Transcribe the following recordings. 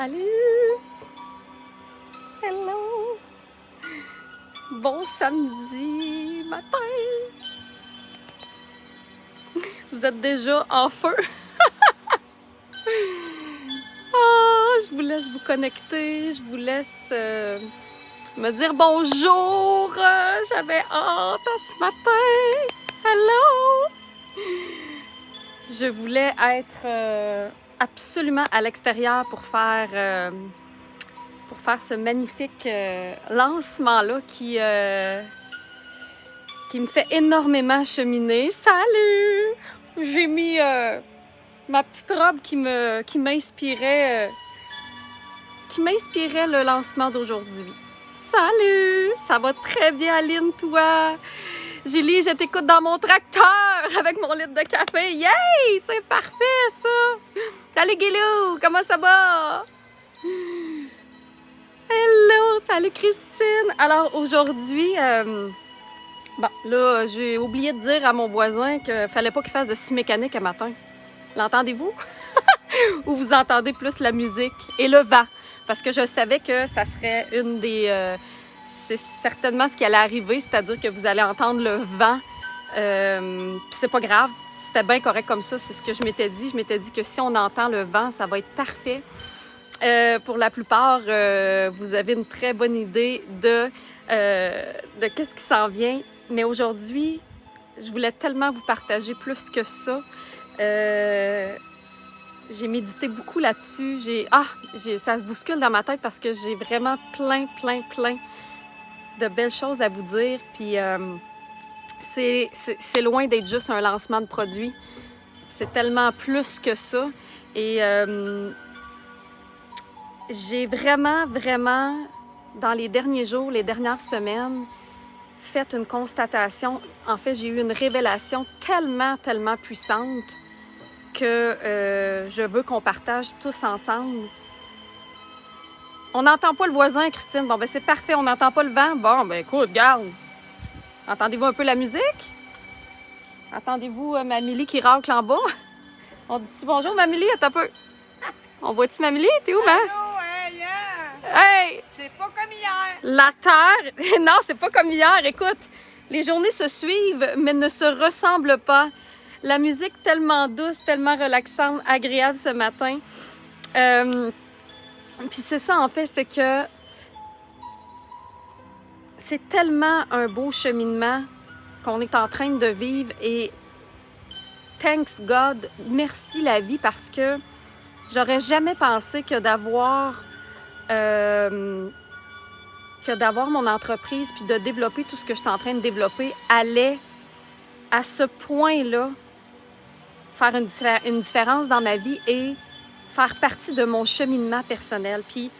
Salut! Hello! Bon samedi matin! Vous êtes déjà en feu? Je vous laisse vous connecter, je vous laisse me dire bonjour! J'avais hâte à ce matin! Hello! Je voulais être absolument à l'extérieur pour faire ce magnifique lancement-là qui me fait énormément cheminer. Salut! J'ai mis ma petite robe qui m'inspirait le lancement d'aujourd'hui. Salut! Ça va très bien, Aline, toi? Julie, je t'écoute dans mon tracteur avec mon litre de café. Yay! C'est parfait, ça! Salut, Guilou! Comment ça va? Hello! Salut, Christine! Alors, aujourd'hui, bon, là, j'ai oublié de dire à mon voisin qu'il fallait pas qu'il fasse de scie mécanique un matin. L'entendez-vous? Ou vous entendez plus la musique et le vent? Parce que je savais que ça serait une des... c'est certainement ce qui allait arriver, c'est-à-dire que vous allez entendre le vent. Puis c'est pas grave, c'était bien correct comme ça, c'est ce que je m'étais dit. Je m'étais dit que si on entend le vent, ça va être parfait. Pour la plupart, vous avez une très bonne idée de qu'est-ce qui s'en vient. Mais aujourd'hui, je voulais tellement vous partager plus que ça. J'ai médité beaucoup là-dessus. Ça se bouscule dans ma tête parce que j'ai vraiment plein de belles choses à vous dire. Puis c'est loin d'être juste un lancement de produit. C'est tellement plus que ça. Et j'ai vraiment, dans les derniers jours, les dernières semaines, fait une constatation. En fait, j'ai eu une révélation tellement puissante que je veux qu'on partage tous ensemble. On n'entend pas le voisin, Christine. Bon, ben c'est parfait, on n'entend pas le vent. Bon, ben écoute, garde. Entendez-vous un peu la musique? Entendez-vous Mamily qui racle en bas? On dit bonjour, Mamily, attends un peu. On voit-tu Mamily? T'es où, man? Allô, hier! Hey! C'est pas comme hier! La terre... Non, c'est pas comme hier. Écoute, les journées se suivent, mais ne se ressemblent pas. La musique tellement douce, tellement relaxante, agréable ce matin. Puis c'est ça, en fait, c'est que c'est tellement un beau cheminement qu'on est en train de vivre et thanks God, merci la vie, parce que j'aurais jamais pensé que d'avoir mon entreprise puis de développer tout ce que je suis en train de développer allait à ce point-là faire une différence dans ma vie et faire partie de mon cheminement personnel. Puis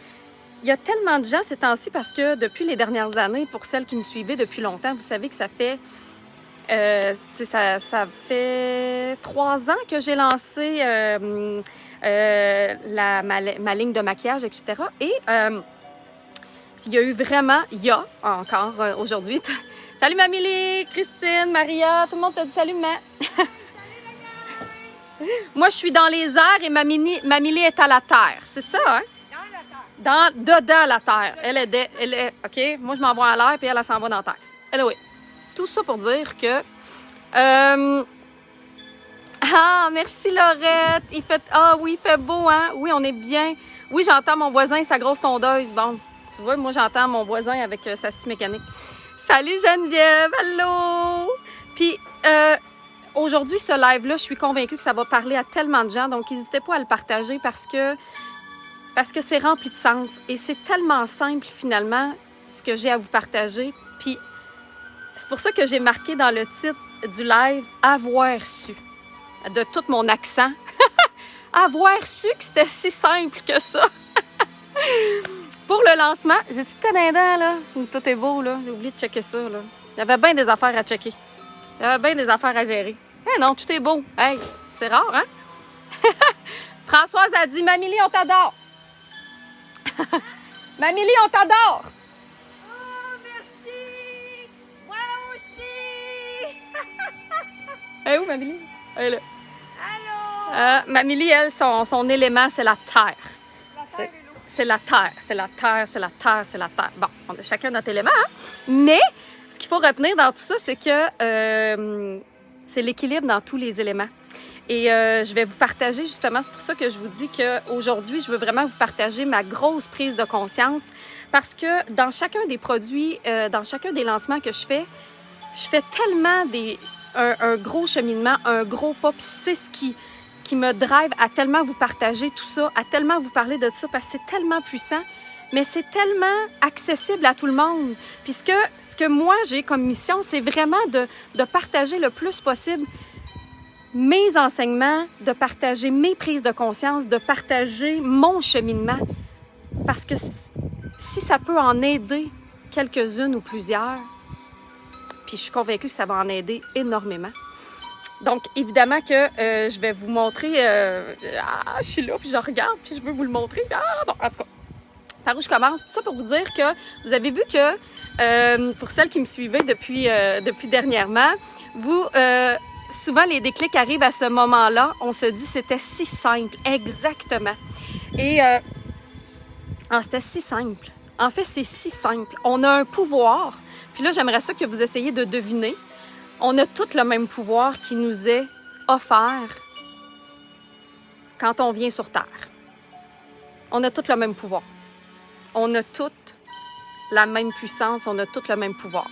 il y a tellement de gens ces temps-ci, parce que depuis les dernières années, pour celles qui me suivaient depuis longtemps, vous savez que ça fait ça fait 3 ans que j'ai lancé ma ligne de maquillage, etc. Et il y a encore aujourd'hui... Salut Mamily, Christine, Maria, tout le monde t'a dit salut, mais... Moi, je suis dans les airs et Mamily est à la terre. C'est ça, hein? Dans la terre. Dedans la terre. Elle est... OK? Moi, je m'envoie à l'air, puis elle s'en va dans la terre. Anyway, tout ça pour dire que... Ah, merci Laurette! Oui, il fait beau, hein? Oui, on est bien. Oui, j'entends mon voisin et sa grosse tondeuse. Bon, tu vois, moi, j'entends mon voisin avec sa scie mécanique. Salut Geneviève! Allô! Puis, aujourd'hui, ce live-là, je suis convaincue que ça va parler à tellement de gens, donc n'hésitez pas à le partager parce que c'est rempli de sens et c'est tellement simple finalement ce que j'ai à vous partager. Puis c'est pour ça que j'ai marqué dans le titre du live « Avoir su », de tout mon accent. Avoir su que c'était si simple que ça. Pour le lancement, j'ai-tu de Canada, là? Tout est beau, là. J'ai oublié de checker ça, là. Il y avait bien des affaires à checker. Il y avait bien des affaires à gérer. Eh non, tout est beau. Hey, c'est rare, hein? Françoise a dit « Mamily, on t'adore! » Mamily, on t'adore! Oh, merci! Moi aussi! Elle est où, Mamily? Elle est là. Allô? Mamily, elle, son élément, c'est la terre. La terre et l'eau. c'est la terre, c'est la terre, c'est la terre, c'est la terre. Bon, on a chacun notre élément, hein? Mais ce qu'il faut retenir dans tout ça, c'est que c'est l'équilibre dans tous les éléments. Et je vais vous partager justement, c'est pour ça que je vous dis qu'aujourd'hui, je veux vraiment vous partager ma grosse prise de conscience parce que dans chacun des produits, dans chacun des lancements que je fais tellement un gros cheminement, un gros pas, puis c'est ce qui me drive à tellement vous partager tout ça, à tellement vous parler de ça parce que c'est tellement puissant, mais c'est tellement accessible à tout le monde. Puis ce que moi j'ai comme mission, c'est vraiment de partager le plus possible mes enseignements, de partager mes prises de conscience, de partager mon cheminement. Parce que si ça peut en aider quelques-unes ou plusieurs, puis je suis convaincue que ça va en aider énormément. Donc, évidemment que je vais vous montrer... je suis là, puis je regarde, puis je veux vous le montrer. Bon, en tout cas, par où je commence? Tout ça pour vous dire que vous avez vu que, pour celles qui me suivaient depuis dernièrement, vous... souvent, les déclics arrivent à ce moment-là. On se dit c'était si simple, exactement. Et c'était si simple. En fait, c'est si simple. On a un pouvoir. Puis là, j'aimerais ça que vous essayiez de deviner. On a tout le même pouvoir qui nous est offert quand on vient sur Terre. On a tout le même pouvoir. On a toute la même puissance. On a tout le même pouvoir.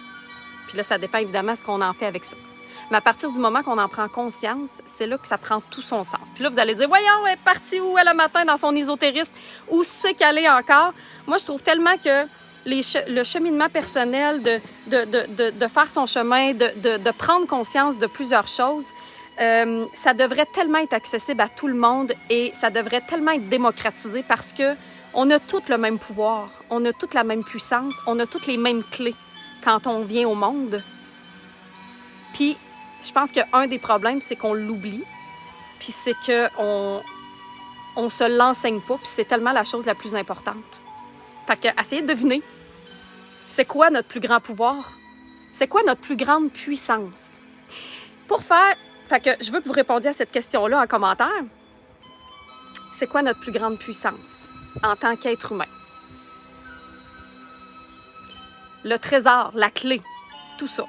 Puis là, ça dépend évidemment de ce qu'on en fait avec ça. Mais à partir du moment qu'on en prend conscience, c'est là que ça prend tout son sens. Puis là, vous allez dire, voyons, elle est partie où elle le matin dans son ésotérisme? Où c'est qu'elle est encore? Moi, je trouve tellement que le cheminement personnel, de faire son chemin, de prendre conscience de plusieurs choses, ça devrait tellement être accessible à tout le monde et ça devrait tellement être démocratisé parce que on a tous le même pouvoir, on a toute la même puissance, on a toutes les mêmes clés quand on vient au monde. Puis, je pense qu'un des problèmes, c'est qu'on l'oublie, puis c'est qu'on se l'enseigne pas, puis c'est tellement la chose la plus importante. Fait que, essayez de deviner, c'est quoi notre plus grand pouvoir? C'est quoi notre plus grande puissance? Fait que je veux que vous répondiez à cette question-là en commentaire. C'est quoi notre plus grande puissance en tant qu'être humain? Le trésor, la clé, tout ça.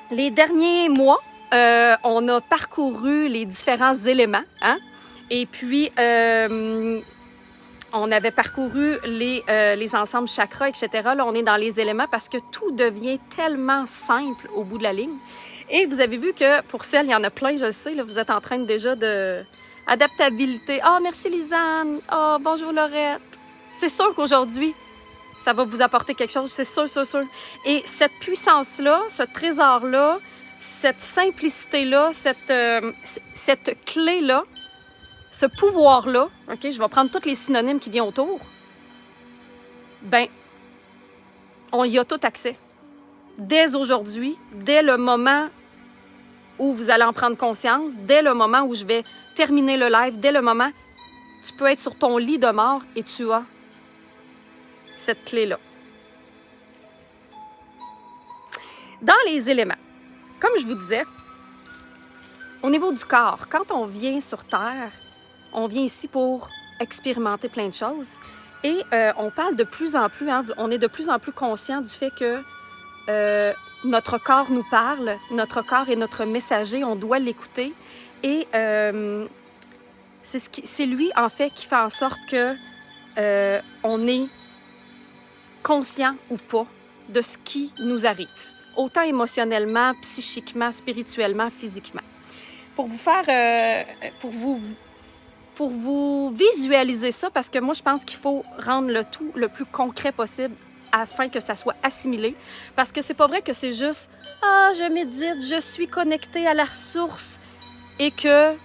Les derniers mois, on a parcouru les différents éléments, hein? Et puis, on avait parcouru les ensembles chakras, etc. Là, on est dans les éléments parce que tout devient tellement simple au bout de la ligne. Et vous avez vu que pour celles, il y en a plein, je le sais, là, vous êtes en train déjà de... Adaptabilité. Ah, merci Lisanne. Ah, bonjour Laurette. C'est sûr qu'aujourd'hui, ça va vous apporter quelque chose, c'est sûr, sûr, sûr. Et cette puissance-là, ce trésor-là, cette simplicité-là, cette clé-là, ce pouvoir-là, OK, je vais prendre tous les synonymes qui viennent autour, ben, on y a tout accès. Dès aujourd'hui, dès le moment où vous allez en prendre conscience, dès le moment où je vais terminer le live, dès le moment, tu peux être sur ton lit de mort et tu as cette clé-là. Dans les éléments, comme je vous disais, au niveau du corps, quand on vient sur Terre, on vient ici pour expérimenter plein de choses et on parle de plus en plus, hein, on est de plus en plus conscient du fait que notre corps nous parle, notre corps est notre messager, on doit l'écouter et c'est lui en fait qui fait en sorte que on est conscient ou pas de ce qui nous arrive, autant émotionnellement, psychiquement, spirituellement, physiquement. Pour vous faire, pour vous visualiser ça, parce que moi, je pense qu'il faut rendre le tout le plus concret possible afin que ça soit assimilé, parce que c'est pas vrai que c'est juste « Ah, je médite, je suis connectée à la source » et que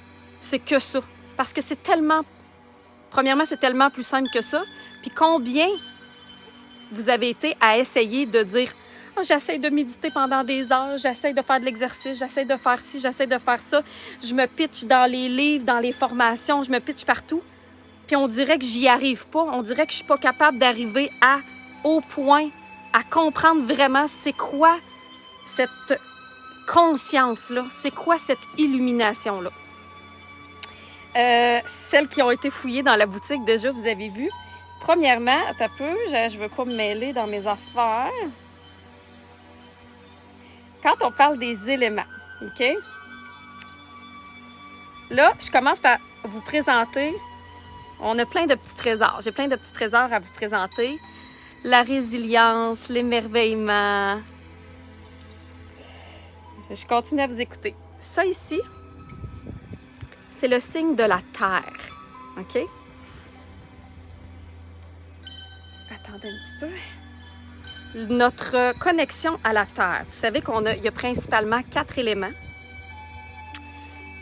c'est que ça. Parce que c'est tellement... Premièrement, c'est tellement plus simple que ça. Puis combien vous avez été à essayer de dire « Oh, j'essaie de méditer pendant des heures, j'essaie de faire de l'exercice, j'essaie de faire ci, j'essaie de faire ça. Je me pitche dans les livres, dans les formations, je me pitche partout. » Puis on dirait que j'y arrive pas. On dirait que je suis pas capable d'arriver au point, à comprendre vraiment c'est quoi cette conscience-là, c'est quoi cette illumination-là. celles qui ont été fouillées dans la boutique, déjà, vous avez vu. Premièrement, attends un peu, je veux pas me mêler dans mes affaires. Quand on parle des éléments, OK? Là, je commence par vous présenter. On a plein de petits trésors. J'ai plein de petits trésors à vous présenter. La résilience, l'émerveillement. Je continue à vous écouter. Ça ici, c'est le signe de la Terre. OK? Attendez un petit peu. Notre connexion à la Terre. Vous savez qu'il y a principalement 4 éléments.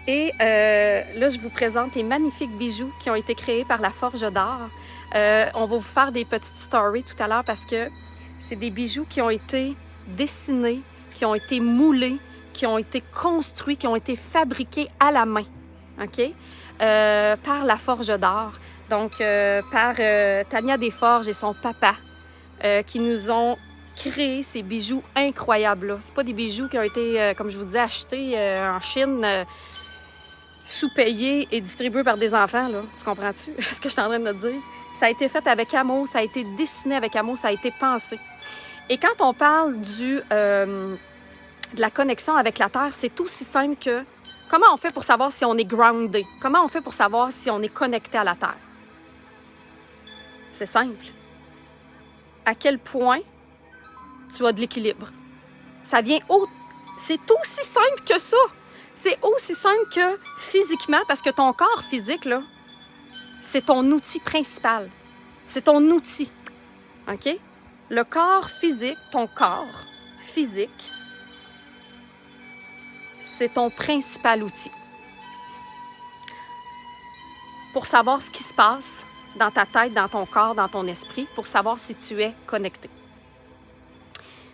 Et là, je vous présente les magnifiques bijoux qui ont été créés par la Forge d'Or. On va vous faire des petites stories tout à l'heure parce que c'est des bijoux qui ont été dessinés, qui ont été moulés, qui ont été construits, qui ont été fabriqués à la main, OK? Par la Forge d'Or. Donc, par Tania Desforges et son papa qui nous ont créé ces bijoux incroyables-là. C'est pas des bijoux qui ont été, comme je vous disais, achetés en Chine, sous-payés et distribués par des enfants, là. Tu comprends-tu ce que je suis en train de te dire? Ça a été fait avec amour, ça a été dessiné avec amour, ça a été pensé. Et quand on parle de la connexion avec la Terre, c'est aussi simple que comment on fait pour savoir si on est groundé? Comment on fait pour savoir si on est connecté à la Terre? C'est simple. À quel point tu as de l'équilibre? Ça vient c'est aussi simple que ça. C'est aussi simple que physiquement, parce que ton corps physique, là, c'est ton outil principal. C'est ton outil. OK? Le corps physique, ton corps physique, c'est ton principal outil. Pour savoir ce qui se passe dans ta tête, dans ton corps, dans ton esprit, pour savoir si tu es connecté.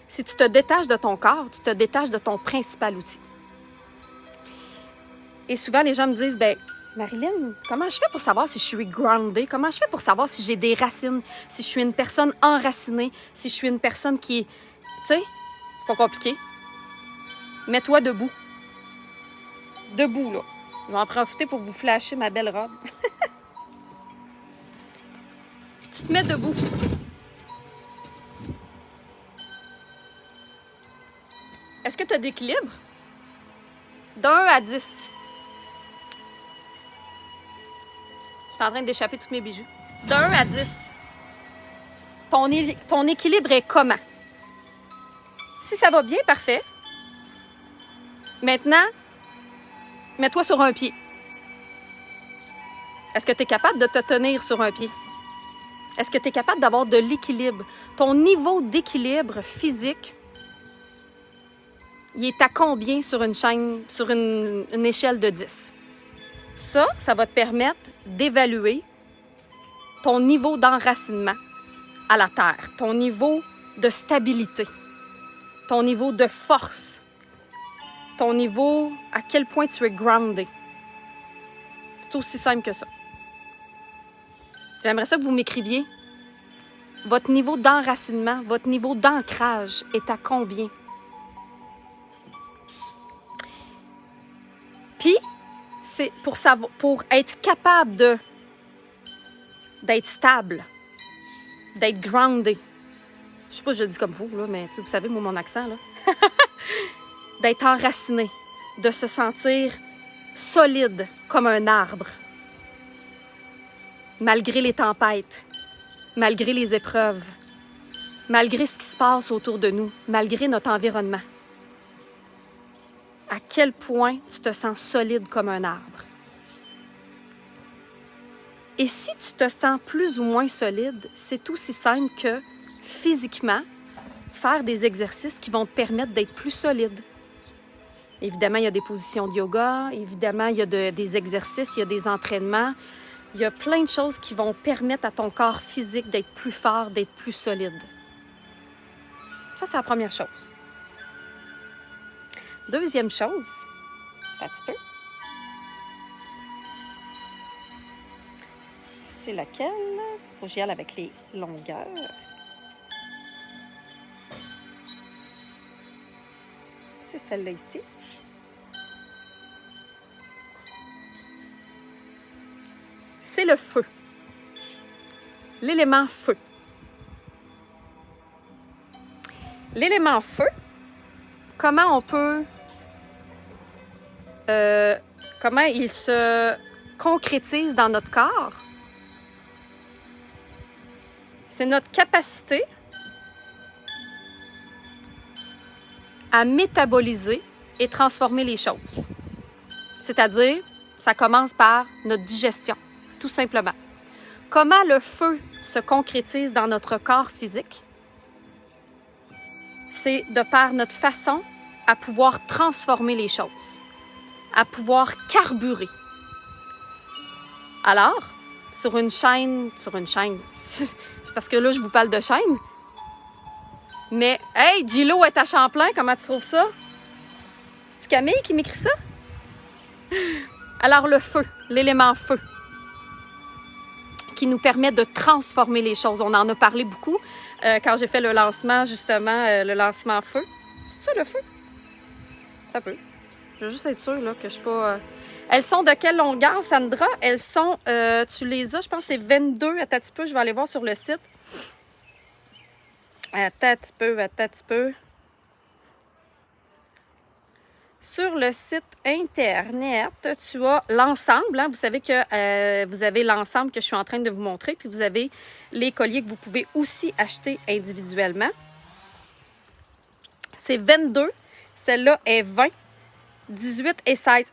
Si tu te détaches de ton corps, tu te détaches de ton principal outil. Et souvent, les gens me disent, ben Marilyn, comment je fais pour savoir si je suis groundée? Comment je fais pour savoir si j'ai des racines? Si je suis une personne enracinée? Si je suis une personne qui est... Tu sais, c'est pas compliqué. Mets-toi debout. Debout, là. Je vais en profiter pour vous flasher ma belle robe. Tu te mets debout. Est-ce que tu as d'équilibre? De 1 à 10. Je suis en train d'échapper tous mes bijoux. De 1 à 10. Ton équilibre est comment? Si ça va bien, parfait. Maintenant, mets-toi sur un pied. Est-ce que tu es capable de te tenir sur un pied? Est-ce que tu es capable d'avoir de l'équilibre? Ton niveau d'équilibre physique, il est à combien sur une chaîne, sur une échelle de 10? Ça va te permettre d'évaluer ton niveau d'enracinement à la Terre, ton niveau de stabilité, ton niveau de force, ton niveau à quel point tu es groundé. C'est aussi simple que ça. J'aimerais ça que vous m'écriviez. Votre niveau d'enracinement, votre niveau d'ancrage est à combien? Puis, c'est pour être capable d'être stable, d'être groundé. Je sais pas si je le dis comme vous, là, mais vous savez, moi, mon accent, là. D'être enraciné, de se sentir solide comme un arbre. Malgré les tempêtes, malgré les épreuves, malgré ce qui se passe autour de nous, malgré notre environnement. À quel point tu te sens solide comme un arbre. Et si tu te sens plus ou moins solide, c'est aussi simple que physiquement, faire des exercices qui vont te permettre d'être plus solide. Évidemment, il y a des positions de yoga, évidemment, il y a des exercices, il y a des entraînements. Il y a plein de choses qui vont permettre à ton corps physique d'être plus fort, d'être plus solide. Ça, c'est la première chose. Deuxième chose, un petit peu. C'est laquelle? Il faut que j'y aille avec les longueurs. C'est celle-là ici. c'est le feu. L'élément feu. L'élément feu, comment on peut... comment il se concrétise dans notre corps? C'est notre capacité à métaboliser et transformer les choses. C'est-à-dire, ça commence par notre digestion, tout simplement. Comment le feu se concrétise dans notre corps physique? C'est de par notre façon à pouvoir transformer les choses, à pouvoir carburer. Alors, sur une chaîne, c'est parce que là, je vous parle de chaîne, mais, hey, Gilo est à Champlain, comment tu trouves ça? C'est-tu Camille qui m'écrit ça? Alors, le feu, l'élément feu, qui nous permet de transformer les choses. On en a parlé beaucoup quand j'ai fait le lancement, justement, le lancement feu. C'est ça, le feu? Ça peut. Je veux juste être sûre là, que je ne suis pas... Elles sont de quelle longueur, Sandra? Elles sont... tu les as, je pense, c'est 22. Attends un petit peu, je vais aller voir sur le site. Attends un petit peu. Sur le site Internet, tu as l'ensemble. Hein? Vous savez que vous avez l'ensemble que je suis en train de vous montrer. Puis vous avez les colliers que vous pouvez aussi acheter individuellement. C'est 22. Celle-là est 20. 18 et 16.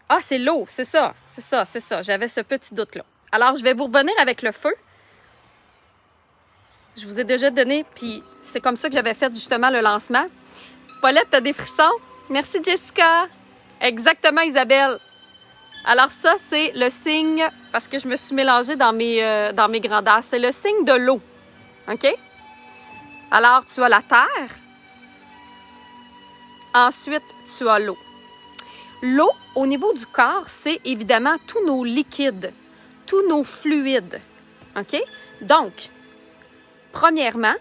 Ah, c'est l'eau. C'est ça. J'avais ce petit doute-là. Alors, je vais vous revenir avec le feu. Je vous ai déjà donné, puis c'est comme ça que j'avais fait justement le lancement. Paulette, t'as des frissons? Merci, Jessica. Exactement, Isabelle. Alors ça, c'est le signe, parce que je me suis mélangée dans mes grandeurs, c'est le signe de l'eau. OK? Alors, tu as la terre. Ensuite, tu as l'eau. L'eau, au niveau du corps, c'est évidemment tous nos liquides, tous nos fluides. OK? Donc, premièrement,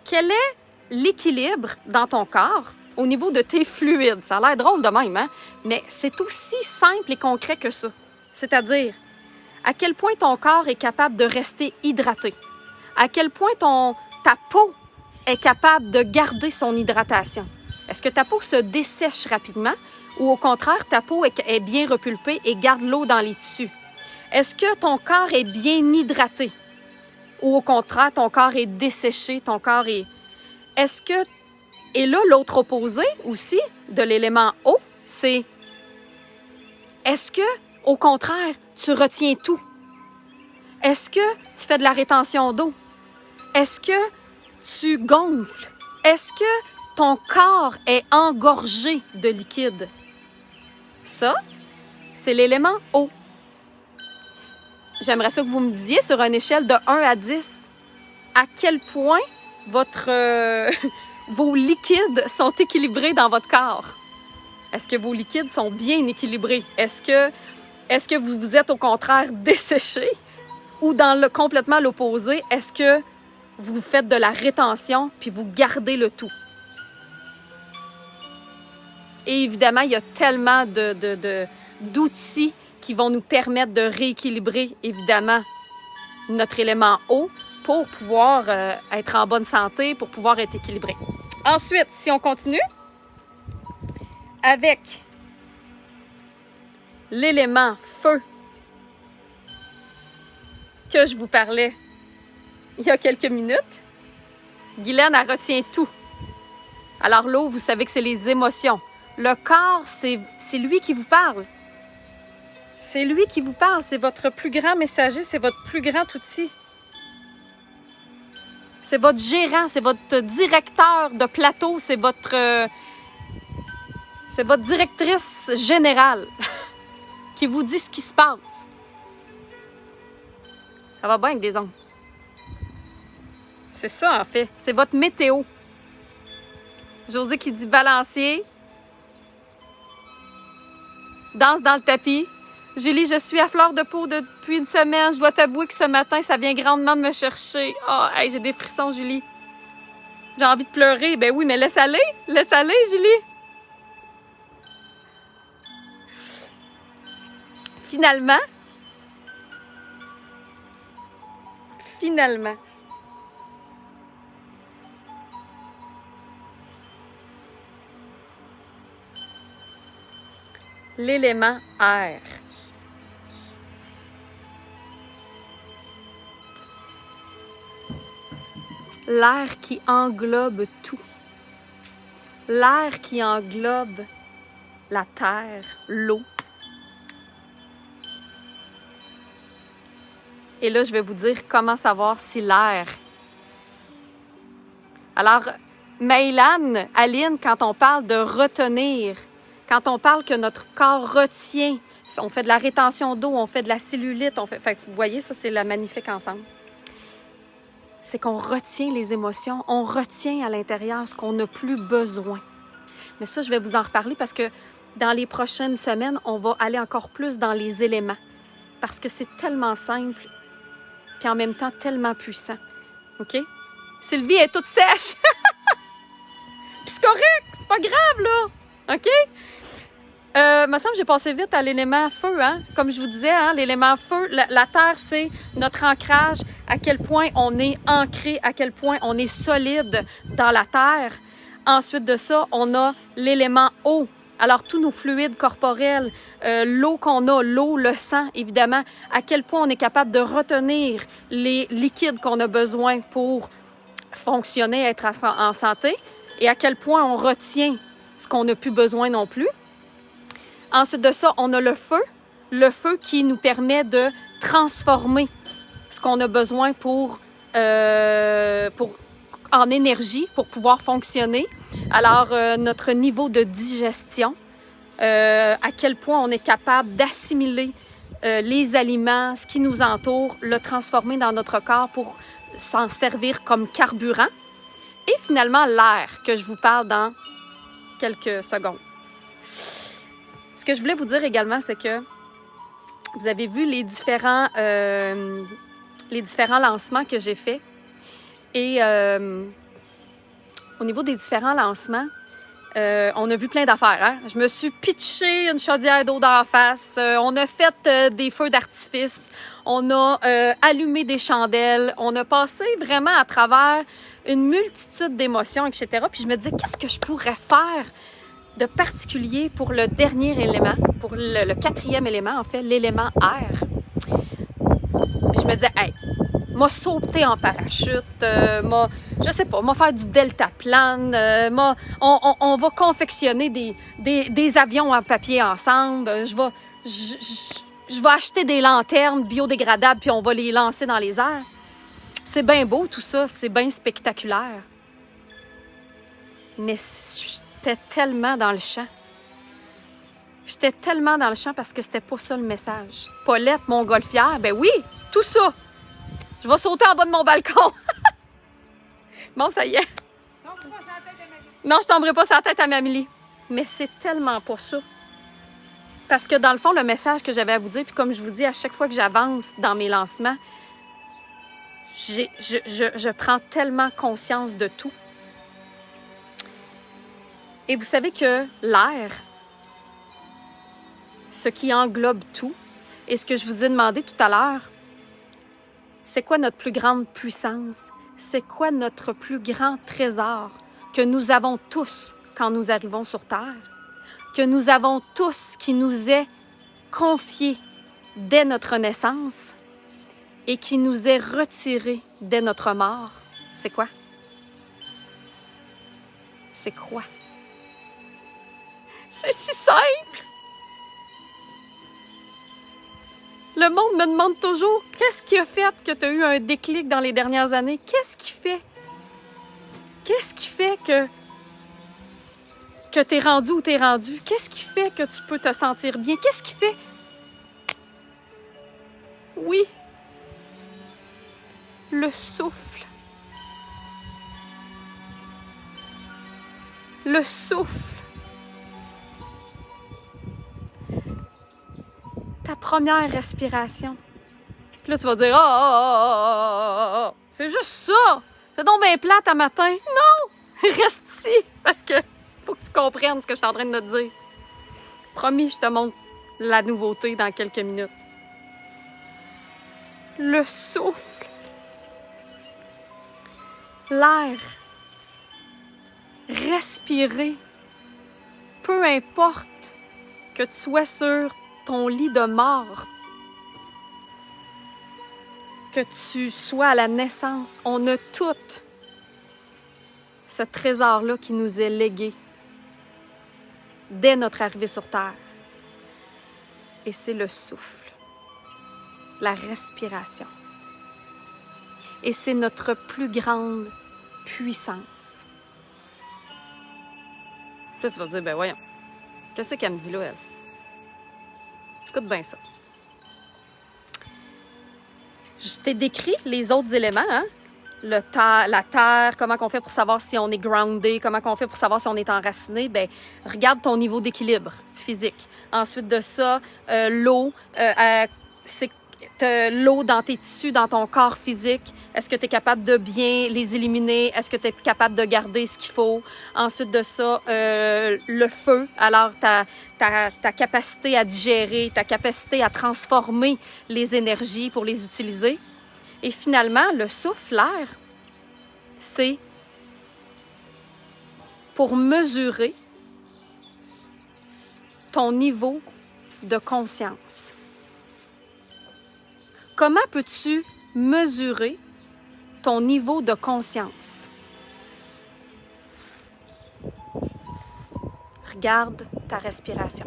quel est l'équilibre dans ton corps au niveau de tes fluides? Ça a l'air drôle de même, hein? Mais c'est aussi simple et concret que ça. C'est-à-dire, à quel point ton corps est capable de rester hydraté? À quel point ta peau est capable de garder son hydratation? Est-ce que ta peau se dessèche rapidement ou au contraire, ta peau est bien repulpée et garde l'eau dans les tissus? Est-ce que ton corps est bien hydraté? Ou au contraire, ton corps est desséché, ton corps est... Est-ce que... Et là, l'autre opposé aussi de l'élément eau, c'est... Est-ce que, au contraire, tu retiens tout? Est-ce que tu fais de la rétention d'eau? Est-ce que tu gonfles? Est-ce que ton corps est engorgé de liquide? Ça, c'est l'élément eau. J'aimerais ça que vous me disiez sur une échelle de 1 à 10, à quel point vos liquides sont équilibrés dans votre corps. Est-ce que vos liquides sont bien équilibrés? Est-ce que vous êtes au contraire desséché? Ou complètement l'opposé, est-ce que vous faites de la rétention puis vous gardez le tout? Et évidemment, il y a tellement d'outils qui vont nous permettre de rééquilibrer, évidemment, notre élément eau pour pouvoir être en bonne santé, pour pouvoir être équilibré. Ensuite, si on continue avec l'élément feu que je vous parlais il y a quelques minutes, Guylaine, elle retient tout. Alors l'eau, vous savez que c'est les émotions. Le corps, c'est lui qui vous parle. C'est lui qui vous parle, c'est votre plus grand messager, c'est votre plus grand outil. C'est votre gérant, c'est votre directeur de plateau, c'est votre directrice générale qui vous dit ce qui se passe. Ça va bien avec des ongles. C'est ça, en fait. C'est votre météo. José qui dit balancier. Danse dans le tapis. Julie, je suis à fleur de peau depuis une semaine. Je dois t'avouer que ce matin, ça vient grandement de me chercher. Oh, hey, j'ai des frissons, Julie. J'ai envie de pleurer. Ben oui, mais laisse aller. Laisse aller, Julie. Finalement, Finalement. L'élément air. L'air qui englobe tout. L'air qui englobe la terre, l'eau. Et là, je vais vous dire comment savoir si l'air. Alors, Maïlan, Aline, quand on parle de retenir, quand on parle que notre corps retient, on fait de la rétention d'eau, on fait de la cellulite, fait, vous voyez, ça, c'est le magnifique ensemble. C'est qu'on retient les émotions, on retient à l'intérieur ce qu'on n'a plus besoin. Mais ça, je vais vous en reparler parce que dans les prochaines semaines, on va aller encore plus dans les éléments. Parce que c'est tellement simple puis en même temps tellement puissant. OK? Sylvie est toute sèche! Puis c'est correct, c'est pas grave, là! OK? Me semble que j'ai passé vite à l'élément feu, hein? Comme je vous disais, hein, l'élément feu, la terre, c'est notre ancrage, à quel point on est ancré, à quel point on est solide dans la terre. Ensuite de ça, on a l'élément eau. Alors, tous nos fluides corporels, l'eau qu'on a, l'eau, le sang, évidemment, à quel point on est capable de retenir les liquides qu'on a besoin pour fonctionner, être en santé, et à quel point on retient ce qu'on n'a plus besoin non plus. Ensuite de ça, on a le feu qui nous permet de transformer ce qu'on a besoin pour en énergie pour pouvoir fonctionner. Alors, notre niveau de digestion, à quel point on est capable d'assimiler les aliments, ce qui nous entoure, le transformer dans notre corps pour s'en servir comme carburant. Et finalement, l'air, que je vous parle dans quelques secondes. Ce que je voulais vous dire également, c'est que vous avez vu les différents lancements que j'ai faits. Et au niveau des différents lancements, on a vu plein d'affaires. Hein? Je me suis pitché une chaudière d'eau d'en face. On a fait des feux d'artifice. On a allumé des chandelles. On a passé vraiment à travers une multitude d'émotions, etc. Puis je me disais, qu'est-ce que je pourrais faire de particulier pour le dernier élément, pour le quatrième élément, en fait, l'élément air. Puis je me disais, hey, m'a sauté en parachute, je sais pas, m'a faire du deltaplane, on va confectionner des avions en papier ensemble, je vais acheter des lanternes biodégradables puis on va les lancer dans les airs. C'est bien beau tout ça, c'est bien spectaculaire. Mais j'étais tellement dans le champ. J'étais tellement dans le champ parce que c'était pas ça le message. Paulette, montgolfière, ben oui, tout ça. Je vais sauter en bas de mon balcon. Bon, ça y est. Non, je tomberai pas sur la tête à Mamélie. Mais c'est tellement pas ça. Parce que dans le fond, le message que j'avais à vous dire, puis comme je vous dis, à chaque fois que j'avance dans mes lancements, je prends tellement conscience de tout. Et vous savez que l'air, ce qui englobe tout, et ce que je vous ai demandé tout à l'heure, c'est quoi notre plus grande puissance? C'est quoi notre plus grand trésor que nous avons tous quand nous arrivons sur Terre? Que nous avons tous qui nous est confié dès notre naissance et qui nous est retiré dès notre mort? C'est quoi? C'est quoi? C'est si simple! Le monde me demande toujours, qu'est-ce qui a fait que tu as eu un déclic dans les dernières années? Qu'est-ce qui fait? Qu'est-ce qui fait que tu es rendu où tu es rendu? Qu'est-ce qui fait que tu peux te sentir bien? Qu'est-ce qui fait? Oui, le souffle. Le souffle. Ta première respiration. Puis là, tu vas dire, c'est juste ça! C'est donc bien plate à matin. Non! Reste ici, parce que faut que tu comprennes ce que je suis en train de te dire. Promis, je te montre la nouveauté dans quelques minutes. Le souffle. l'air. Respirer. Peu importe que tu sois sur ton lit de mort, que tu sois à la naissance, on a tout ce trésor-là qui nous est légué dès notre arrivée sur Terre. Et c'est le souffle, la respiration. Et c'est notre plus grande puissance. Là, tu vas te dire, ben voyons, qu'est-ce qu'elle me dit là, elle? Écoute bien ça. Je t'ai décrit les autres éléments, hein? La terre, comment on fait pour savoir si on est groundé, comment on fait pour savoir si on est enraciné. Ben, regarde ton niveau d'équilibre physique. Ensuite de ça, l'eau, c'est l'eau dans tes tissus, dans ton corps physique. Est-ce que tu es capable de bien les éliminer? Est-ce que tu es capable de garder ce qu'il faut? Ensuite de ça, le feu. Alors, ta capacité à digérer, ta capacité à transformer les énergies pour les utiliser. Et finalement, le souffle, l'air, c'est pour mesurer ton niveau de conscience. Comment peux-tu mesurer ton niveau de conscience? Regarde ta respiration.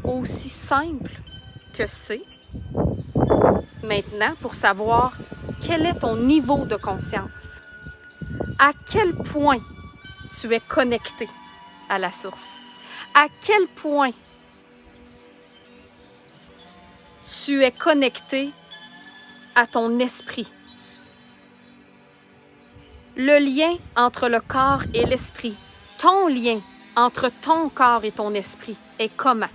Aussi simple que c'est, maintenant, pour savoir quel est ton niveau de conscience, à quel point tu es connecté à la source, à quel point tu es connecté à ton esprit. Le lien entre le corps et l'esprit, ton lien entre ton corps et ton esprit est comment?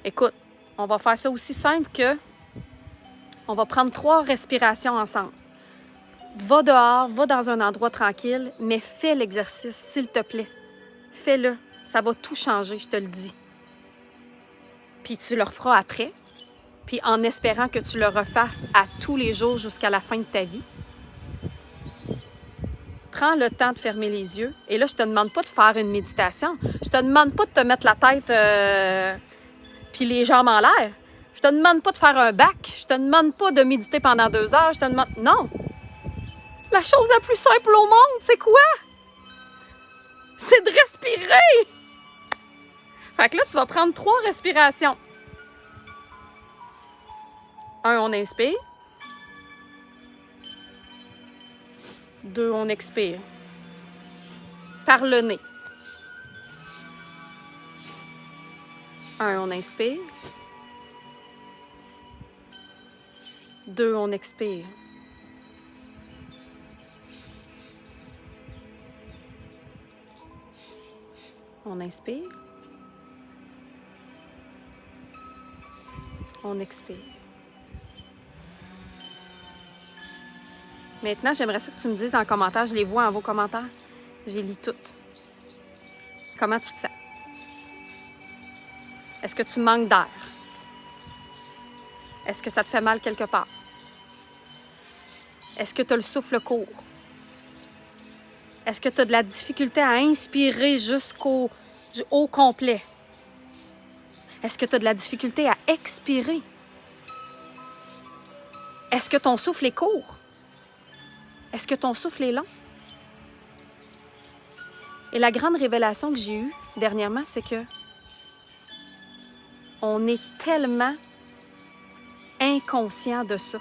Écoute, on va faire ça aussi simple que on va prendre 3 respirations ensemble. Va dehors, va dans un endroit tranquille, mais fais l'exercice, s'il te plaît. Fais-le. Ça va tout changer, je te le dis. Puis tu le referas après, puis en espérant que tu le refasses à tous les jours jusqu'à la fin de ta vie. Prends le temps de fermer les yeux. Et là, je te demande pas de faire une méditation. Je te demande pas de te mettre la tête puis les jambes en l'air. Je te demande pas de faire un bac. Je te demande pas de méditer pendant 2 heures. Je te demande... Non! La chose la plus simple au monde, c'est quoi? C'est de respirer! Fait que là, tu vas prendre 3 respirations. 1, on inspire. 2, on expire. Par le nez. 1, on inspire. 2, on expire. On inspire. On expire. Maintenant, j'aimerais ça que tu me dises en commentaire, je les vois en vos commentaires, je les lis toutes. Comment tu te sens? Est-ce que tu manques d'air? Est-ce que ça te fait mal quelque part? Est-ce que tu as le souffle court? Est-ce que tu as de la difficulté à inspirer jusqu'au complet? Est-ce que tu as de la difficulté à expirer? Est-ce que ton souffle est court? Est-ce que ton souffle est long? Et la grande révélation que j'ai eue dernièrement, c'est que on est tellement inconscient de ça.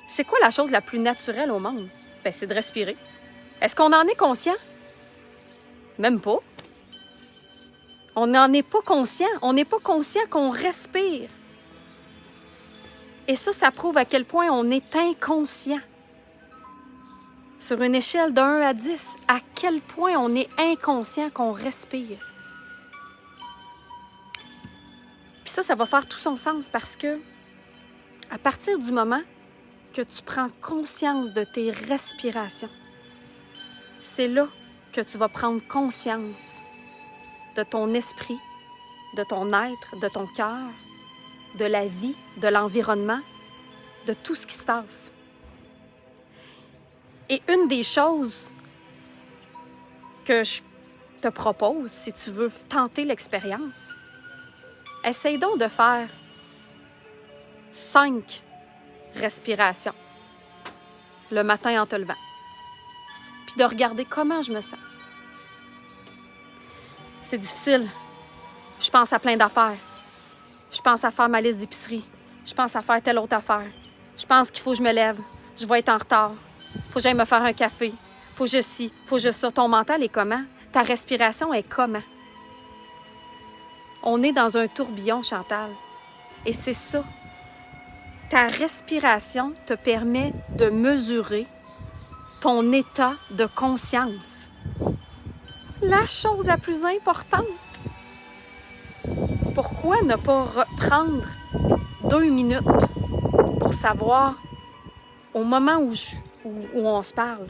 C'est quoi la chose la plus naturelle au monde? Ben, c'est de respirer. Est-ce qu'on en est conscient? Même pas. On n'en est pas conscient. On n'est pas conscient qu'on respire. Et ça prouve à quel point on est inconscient. Sur une échelle de 1 à 10, à quel point on est inconscient qu'on respire. Puis ça va faire tout son sens parce que à partir du moment que tu prends conscience de tes respirations, c'est là que tu vas prendre conscience de ton esprit, de ton être, de ton cœur, de la vie, de l'environnement, de tout ce qui se passe. Et une des choses que je te propose, si tu veux tenter l'expérience, essaye donc de faire 5 respirations le matin en te levant. Puis de regarder comment je me sens. C'est difficile. Je pense à plein d'affaires. Je pense à faire ma liste d'épicerie. Je pense à faire telle autre affaire. Je pense qu'il faut que je me lève. Je vais être en retard. Il faut que j'aille me faire un café. Il faut que je ci. Il faut que je ça. Ton mental est comment? Ta respiration est comment? On est dans un tourbillon, Chantal. Et c'est ça. Ta respiration te permet de mesurer ton état de conscience. La chose la plus importante. Pourquoi ne pas reprendre 2 minutes pour savoir au moment où on se parle,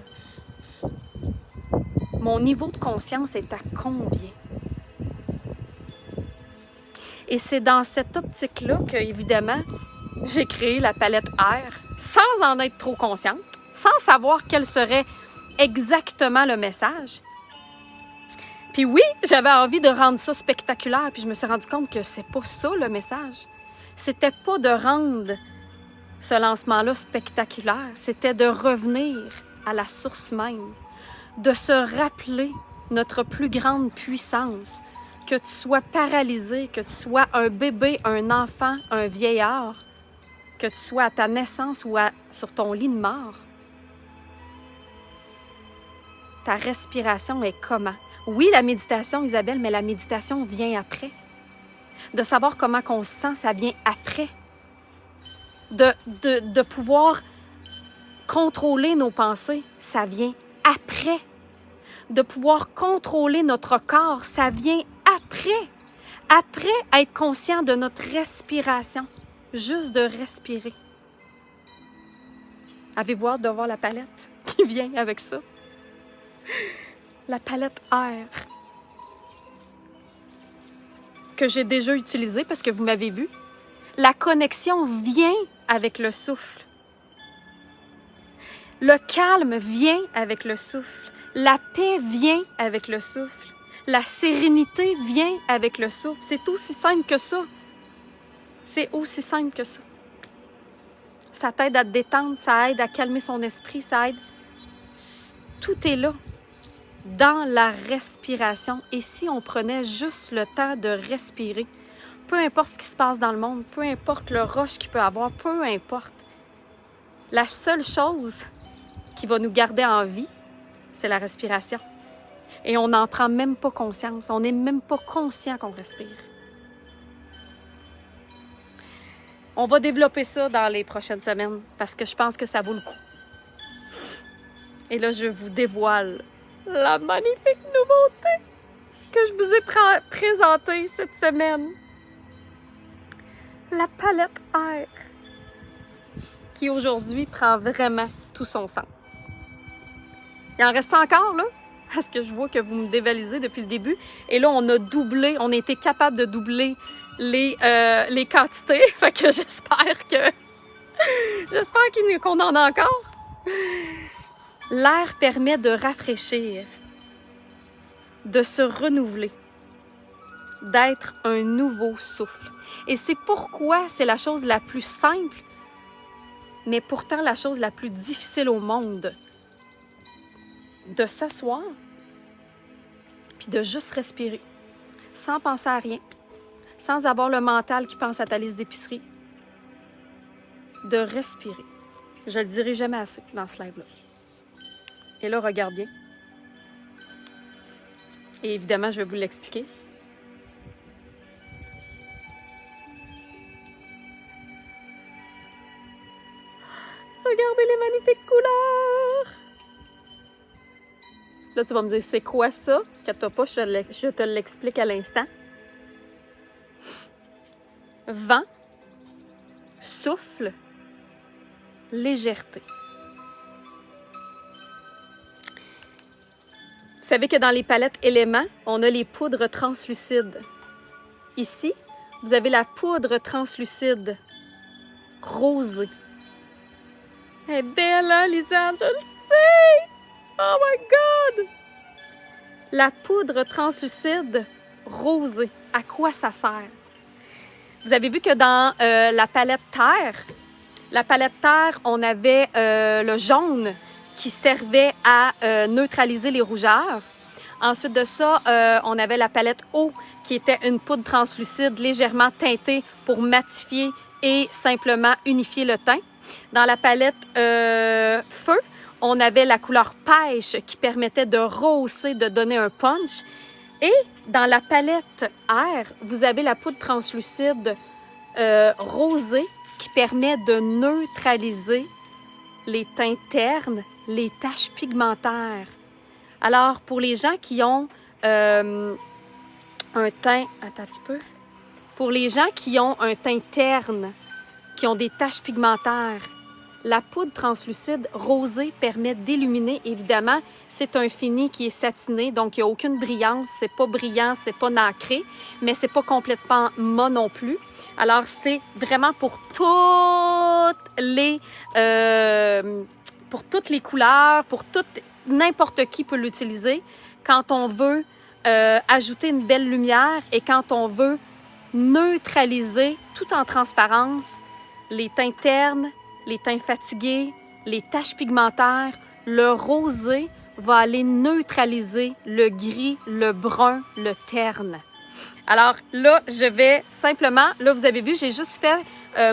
mon niveau de conscience est à combien? Et c'est dans cette optique-là que, évidemment, j'ai créé la palette Air sans en être trop consciente, sans savoir quel serait exactement le message. Puis oui, j'avais envie de rendre ça spectaculaire, puis je me suis rendu compte que c'est pas ça le message. C'était pas de rendre ce lancement-là spectaculaire, c'était de revenir à la source même, de se rappeler notre plus grande puissance, que tu sois paralysé, que tu sois un bébé, un enfant, un vieillard, que tu sois à ta naissance ou sur ton lit de mort. Ta respiration est comment? Oui, la méditation, Isabelle, mais la méditation vient après. De savoir comment on se sent, ça vient après. De pouvoir contrôler nos pensées, ça vient après. De pouvoir contrôler notre corps, ça vient après. Après être conscient de notre respiration. Juste de respirer. Avez-vous hâte de voir la palette qui vient avec ça? La palette Air que j'ai déjà utilisée parce que vous m'avez vu. La connexion vient avec le souffle. Le calme vient avec le souffle. La paix vient avec le souffle. La sérénité vient avec le souffle. C'est aussi simple que ça. C'est aussi simple que ça. Ça t'aide à te détendre, ça aide à calmer son esprit, ça aide... Tout est là, dans la respiration. Et si on prenait juste le temps de respirer, peu importe ce qui se passe dans le monde, peu importe le rush qu'il peut avoir, peu importe. La seule chose qui va nous garder en vie, c'est la respiration. Et on n'en prend même pas conscience. On n'est même pas conscient qu'on respire. On va développer ça dans les prochaines semaines parce que je pense que ça vaut le coup. Et là, je vous dévoile la magnifique nouveauté que je vous ai présentée cette semaine. La palette Air qui aujourd'hui prend vraiment tout son sens. Il en reste encore, là, parce que je vois que vous me dévalisez depuis le début. Et là, on a doublé, on a été capable de doubler les quantités. Fait que j'espère qu'on en a encore. L'air permet de rafraîchir, de se renouveler, d'être un nouveau souffle. Et c'est pourquoi c'est la chose la plus simple, mais pourtant la chose la plus difficile au monde. De s'asseoir, puis de juste respirer, sans penser à rien, sans avoir le mental qui pense à ta liste d'épicerie. De respirer. Je le dirai jamais assez dans ce live-là. Et là, regarde bien. Et évidemment, je vais vous l'expliquer. Regardez les magnifiques couleurs! Là, tu vas me dire, c'est quoi ça? Inquiète-toi pas, je te l'explique à l'instant. Vent, souffle, légèreté. Vous savez que dans les palettes éléments, on a les poudres translucides. Ici, vous avez la poudre translucide rosée. Elle est belle, hein, Lisanne? Je le sais! Oh my God! La poudre translucide rosée, à quoi ça sert? Vous avez vu que dans la palette terre, on avait le jaune qui servait à neutraliser les rougeurs. Ensuite de ça, on avait la palette eau qui était une poudre translucide légèrement teintée pour matifier et simplement unifier le teint. Dans la palette feu, on avait la couleur pêche qui permettait de rehausser, de donner un punch. Et dans la palette air, vous avez la poudre translucide rosée qui permet de neutraliser les teints ternes, les taches pigmentaires. Alors, pour les gens qui ont un teint... Attends un petit peu. Pour les gens qui ont un teint terne, qui ont des taches pigmentaires, la poudre translucide rosée permet d'illuminer. Évidemment, c'est un fini qui est satiné, donc il n'y a aucune brillance. C'est pas brillant, c'est pas nacré, mais c'est pas complètement mat non plus. Alors, c'est vraiment pour toutes les couleurs, n'importe qui peut l'utiliser quand on veut ajouter une belle lumière et quand on veut neutraliser tout en transparence les teints ternes, les teints fatigués, les taches pigmentaires. Le rosé va aller neutraliser le gris, le brun, le terne. Alors là, je vais simplement, là vous avez vu, j'ai juste fait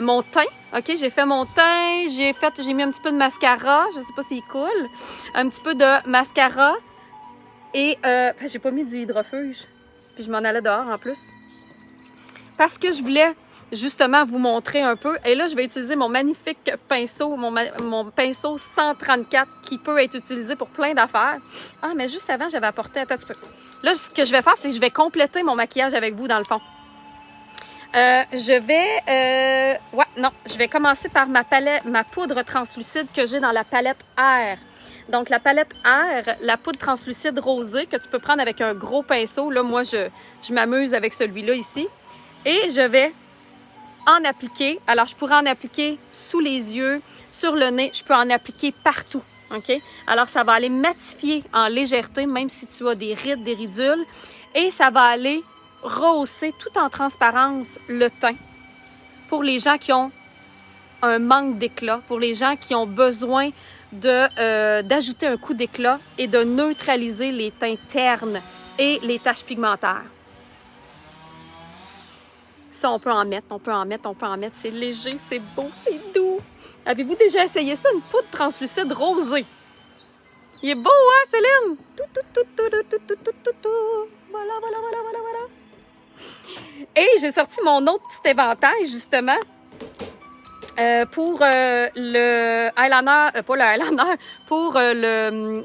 mon teint, ok? J'ai fait mon teint, j'ai mis un petit peu de mascara, je sais pas s'il coule, un petit peu de mascara et j'ai pas mis du hydrofuge, puis je m'en allais dehors en plus. Parce que je voulais justement vous montrer un peu. Et là, je vais utiliser mon magnifique pinceau, mon pinceau 134 qui peut être utilisé pour plein d'affaires. Ah, mais juste avant, j'avais apporté... Attends un petit peu. Là, ce que je vais faire, c'est que je vais compléter mon maquillage avec vous, dans le fond. Je vais commencer par ma poudre translucide que j'ai dans la palette Air. Donc, la palette Air, la poudre translucide rosée que tu peux prendre avec un gros pinceau. Là, moi, je m'amuse avec celui-là ici. Et je vais en appliquer. Alors, je pourrais en appliquer sous les yeux, sur le nez. Je peux en appliquer partout, OK? Alors, ça va aller matifier en légèreté, même si tu as des rides, des ridules. Et ça va aller rehausser tout en transparence le teint. Pour les gens qui ont un manque d'éclat, pour les gens qui ont besoin d'ajouter un coup d'éclat et de neutraliser les teints ternes et les taches pigmentaires. Ça, on peut en mettre. C'est léger, c'est beau, c'est doux. Avez-vous déjà essayé ça, une poudre translucide rosée? Il est beau, hein, Céline? Voilà. Et j'ai sorti mon autre petit éventail, justement, pour le eyeliner, pas le eyeliner, pour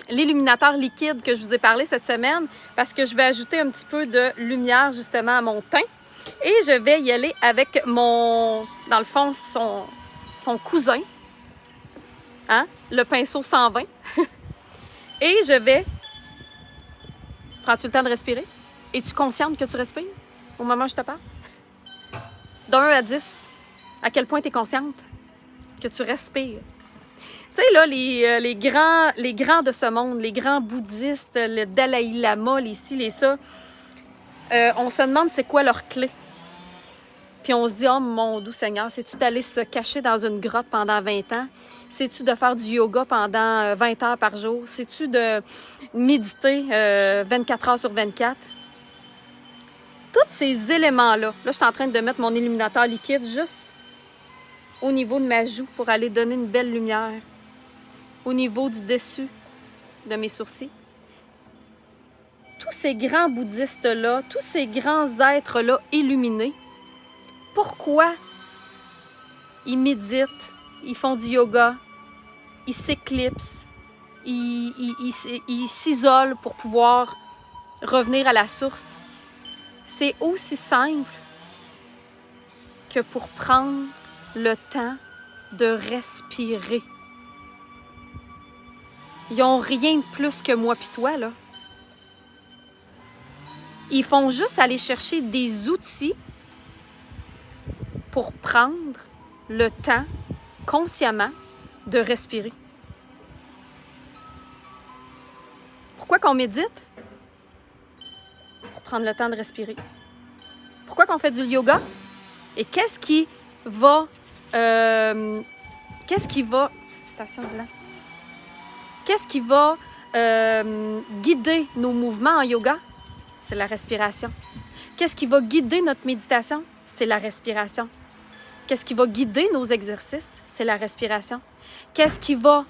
l'illuminateur liquide que je vous ai parlé cette semaine, parce que je vais ajouter un petit peu de lumière, justement, à mon teint. Et je vais y aller avec dans le fond, son cousin, hein, le pinceau 120. Et je vais... Prends-tu le temps de respirer? Es-tu consciente que tu respires au moment où je te parle? De 1 à 10, à quel point tu es consciente que tu respires? Tu sais, là, les grands de ce monde, les grands bouddhistes, le Dalai Lama, les ci, les ça, on se demande c'est quoi leur clé. Puis on se dit, oh mon doux Seigneur, c'est-tu d'aller se cacher dans une grotte pendant 20 ans? C'est-tu de faire du yoga pendant 20 heures par jour? C'est-tu de méditer 24 heures sur 24? Tous ces éléments-là, là, je suis en train de mettre mon illuminateur liquide juste au niveau de ma joue pour aller donner une belle lumière. Au niveau du dessus de mes sourcils. Tous ces grands bouddhistes-là, tous ces grands êtres-là illuminés, pourquoi ils méditent, ils font du yoga, ils s'éclipsent, ils s'isolent pour pouvoir revenir à la source? C'est aussi simple que pour prendre le temps de respirer. Ils n'ont rien de plus que moi pis toi, là. Ils font juste aller chercher des outils pour prendre le temps, consciemment, de respirer. Pourquoi qu'on médite? Pour prendre le temps de respirer. Pourquoi qu'on fait du yoga? Et qu'est-ce qui va... Attention, Dylan. Qu'est-ce qui va guider nos mouvements en yoga? C'est la respiration. Qu'est-ce qui va guider notre méditation? C'est la respiration. Qu'est-ce qui va guider nos exercices? C'est la respiration. Qu'est-ce qui va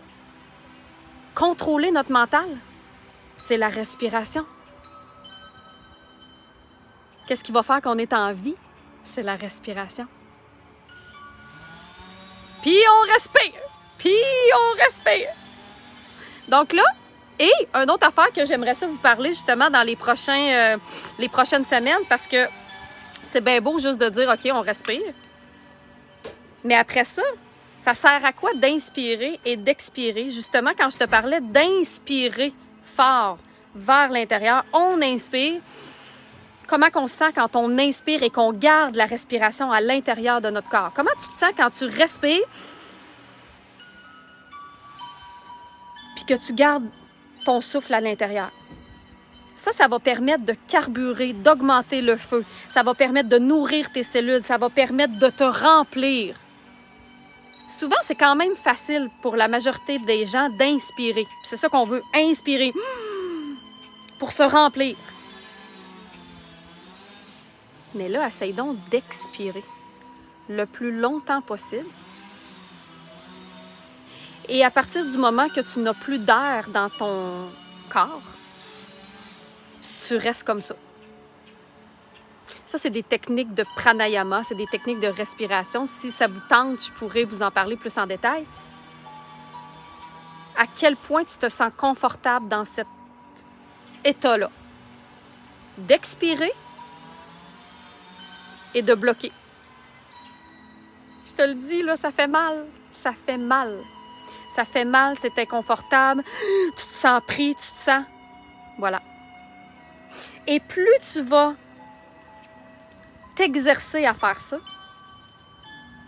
contrôler notre mental? C'est la respiration. Qu'est-ce qui va faire qu'on est en vie? C'est la respiration. Puis on respire. Puis on respire. Donc là, et une autre affaire que j'aimerais ça vous parler justement dans les prochaines semaines, parce que c'est bien beau juste de dire « OK, on respire ». Mais après ça, ça sert à quoi d'inspirer et d'expirer? Justement, quand je te parlais d'inspirer fort vers l'intérieur, on inspire. Comment qu'on se sent quand on inspire et qu'on garde la respiration à l'intérieur de notre corps? Comment tu te sens quand tu respires puis que tu gardes ton souffle à l'intérieur? Ça va permettre de carburer, d'augmenter le feu. Ça va permettre de nourrir tes cellules. Ça va permettre de te remplir. Souvent, c'est quand même facile pour la majorité des gens d'inspirer. C'est ça qu'on veut, inspirer pour se remplir. Mais là, essaye donc d'expirer le plus longtemps possible. Et à partir du moment que tu n'as plus d'air dans ton corps, tu restes comme ça. Ça, c'est des techniques de pranayama, c'est des techniques de respiration. Si ça vous tente, je pourrais vous en parler plus en détail. À quel point tu te sens confortable dans cet état-là? D'expirer et de bloquer. Je te le dis, là, ça fait mal. Ça fait mal. Ça fait mal, c'est inconfortable. Tu te sens pris, tu te sens... Voilà. Et plus tu vas t'exercer à faire ça,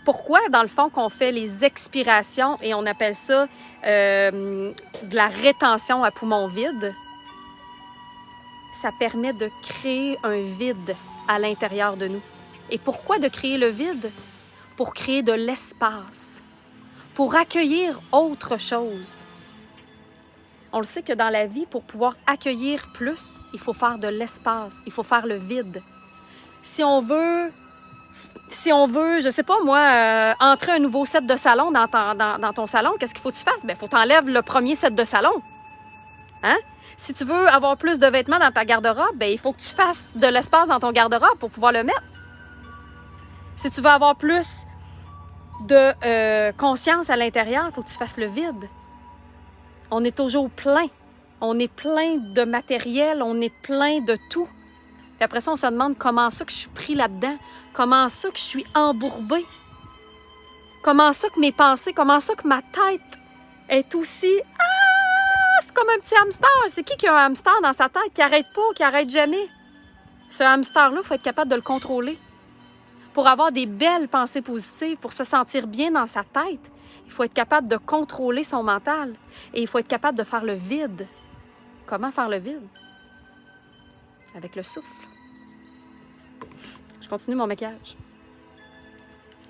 pourquoi, dans le fond, qu'on fait les expirations et on appelle ça de la rétention à poumon vide? Ça permet de créer un vide à l'intérieur de nous. Et pourquoi de créer le vide? Pour créer de l'espace, pour accueillir autre chose. On le sait que dans la vie, pour pouvoir accueillir plus, il faut faire de l'espace, il faut faire le vide. Si on veut, je sais pas moi, entrer un nouveau set de salon dans ton salon, qu'est-ce qu'il faut que tu fasses? Bien, il faut t'enlèves le premier set de salon. Hein? Si tu veux avoir plus de vêtements dans ta garde-robe, bien, il faut que tu fasses de l'espace dans ton garde-robe pour pouvoir le mettre. Si tu veux avoir plus de conscience à l'intérieur, il faut que tu fasses le vide. On est toujours plein. On est plein de matériel, on est plein de tout. Puis après ça, on se demande comment ça que je suis pris là-dedans, comment ça que je suis embourbée, comment ça que mes pensées, comment ça que ma tête est aussi... Ah! C'est comme un petit hamster. C'est qui a un hamster dans sa tête qui arrête pas, qui arrête jamais? Ce hamster-là, il faut être capable de le contrôler. Pour avoir des belles pensées positives, pour se sentir bien dans sa tête, il faut être capable de contrôler son mental. Et il faut être capable de faire le vide. Comment faire le vide? Avec le souffle. Je continue mon maquillage.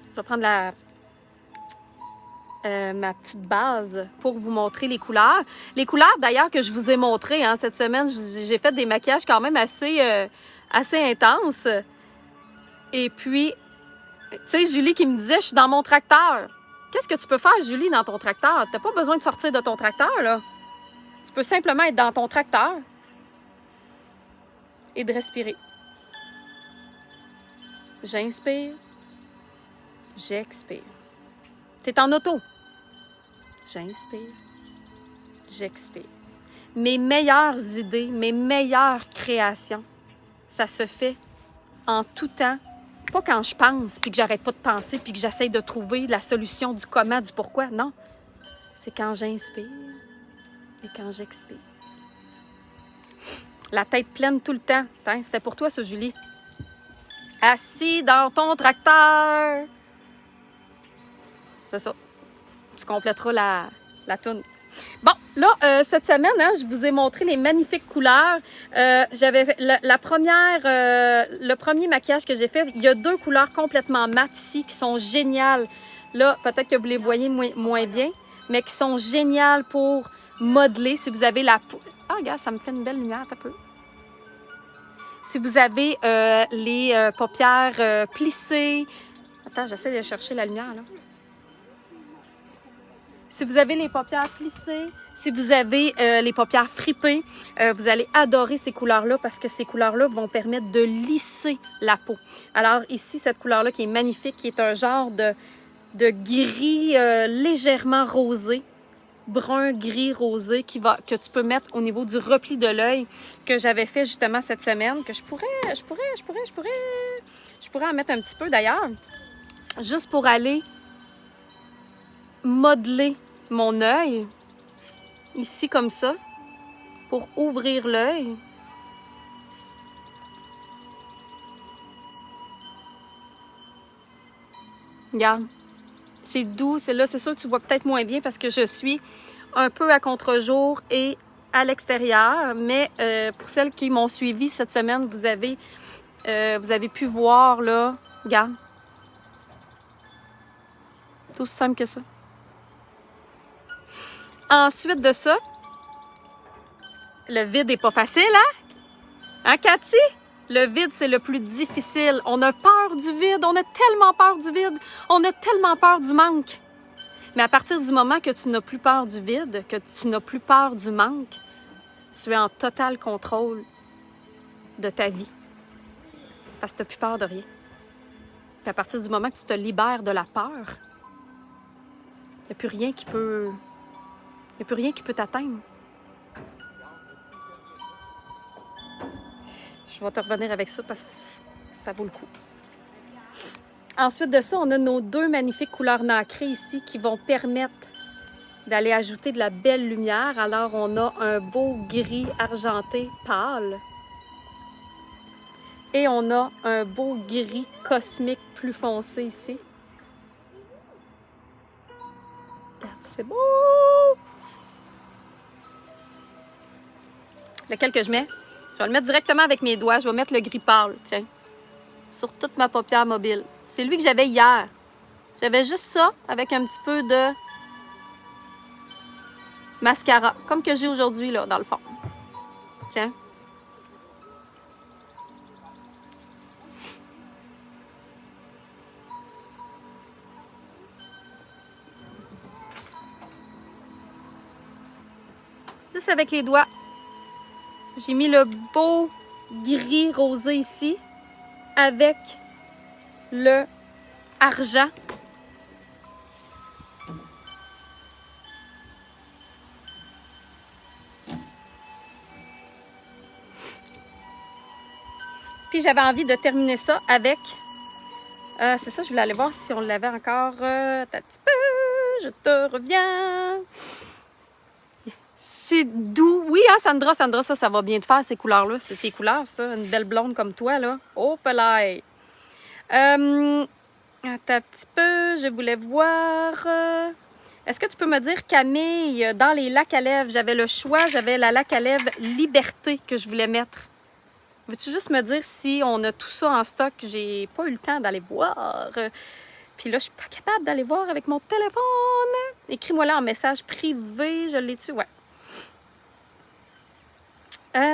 Je vais prendre ma petite base pour vous montrer les couleurs. Les couleurs, d'ailleurs, que je vous ai montrées cette semaine, j'ai fait des maquillages quand même assez intenses. Et puis, tu sais, Julie qui me disait, je suis dans mon tracteur. Qu'est-ce que tu peux faire, Julie, dans ton tracteur? Tu n'as pas besoin de sortir de ton tracteur, là. Tu peux simplement être dans ton tracteur et de respirer. J'inspire, j'expire. Tu es en auto. J'inspire, j'expire. Mes meilleures idées, mes meilleures créations, ça se fait en tout temps. Pas quand je pense, puis que j'arrête pas de penser, puis que j'essaye de trouver la solution du comment, du pourquoi. Non. C'est quand j'inspire et quand j'expire. La tête pleine tout le temps. Attends, c'était pour toi, ça, Julie. Assis dans ton tracteur. C'est ça. tu compléteras la toune. Bon, là, cette semaine, hein, je vous ai montré les magnifiques couleurs. J'avais le premier maquillage que j'ai fait, il y a 2 couleurs complètement mates ici qui sont géniales. Là, peut-être que vous les voyez moins bien, mais qui sont géniales pour modeler si vous avez la peau. Ah, regarde, ça me fait une belle lumière, un peu. Si vous avez les paupières plissées. Attends, j'essaie de chercher la lumière, là. Si vous avez les paupières plissées, si vous avez les paupières fripées, vous allez adorer ces couleurs-là parce que ces couleurs-là vont permettre de lisser la peau. Alors ici, cette couleur-là qui est magnifique, qui est un genre de gris légèrement rosé, brun, gris, rosé, que tu peux mettre au niveau du repli de l'œil que j'avais fait justement cette semaine, que je pourrais en mettre un petit peu d'ailleurs, juste pour aller modeler mon œil, ici comme ça, pour ouvrir l'œil. Regarde, c'est doux, c'est sûr que tu vois peut-être moins bien parce que je suis un peu à contre-jour et à l'extérieur, mais pour celles qui m'ont suivi cette semaine, vous avez pu voir, là, regarde, tout aussi simple que ça. Ensuite de ça, le vide n'est pas facile, hein? Hein, Cathy? Le vide, c'est le plus difficile. On a peur du vide, on a tellement peur du vide, on a tellement peur du manque. Mais à partir du moment que tu n'as plus peur du vide, que tu n'as plus peur du manque, tu es en total contrôle de ta vie. Parce que tu n'as plus peur de rien. Puis à partir du moment que tu te libères de la peur, il n'y a plus rien qui peut... Il n'y a plus rien qui peut t'atteindre. Je vais te revenir avec ça parce que ça vaut le coup. Ensuite de ça, on a nos 2 magnifiques couleurs nacrées ici qui vont permettre d'aller ajouter de la belle lumière. Alors, on a un beau gris argenté pâle. Et on a un beau gris cosmique plus foncé ici. Regarde, c'est beau! Lequel que je mets? Je vais le mettre directement avec mes doigts. Je vais mettre le gris pâle, tiens, sur toute ma paupière mobile. C'est lui que j'avais hier. J'avais juste ça avec un petit peu de mascara, comme que j'ai aujourd'hui, là, dans le fond. Tiens. Juste avec les doigts. J'ai mis le beau gris rosé ici avec le argent. Puis j'avais envie de terminer ça avec... c'est ça, je voulais aller voir si on l'avait encore. Un petit peu, je te reviens. C'est doux. Oui, hein, Sandra, ça va bien te faire, ces couleurs-là. C'est tes couleurs, ça. Une belle blonde comme toi, là. Oh, pelay. Attends un petit peu, je voulais voir. Est-ce que tu peux me dire, Camille, dans les lacs à lèvres, j'avais le choix, j'avais la lac à lèvres Liberté que je voulais mettre. Veux-tu juste me dire si on a tout ça en stock? J'ai pas eu le temps d'aller voir. Puis là, je suis pas capable d'aller voir avec mon téléphone. Écris-moi là en message privé. Je l'ai-tu? Ouais. Tu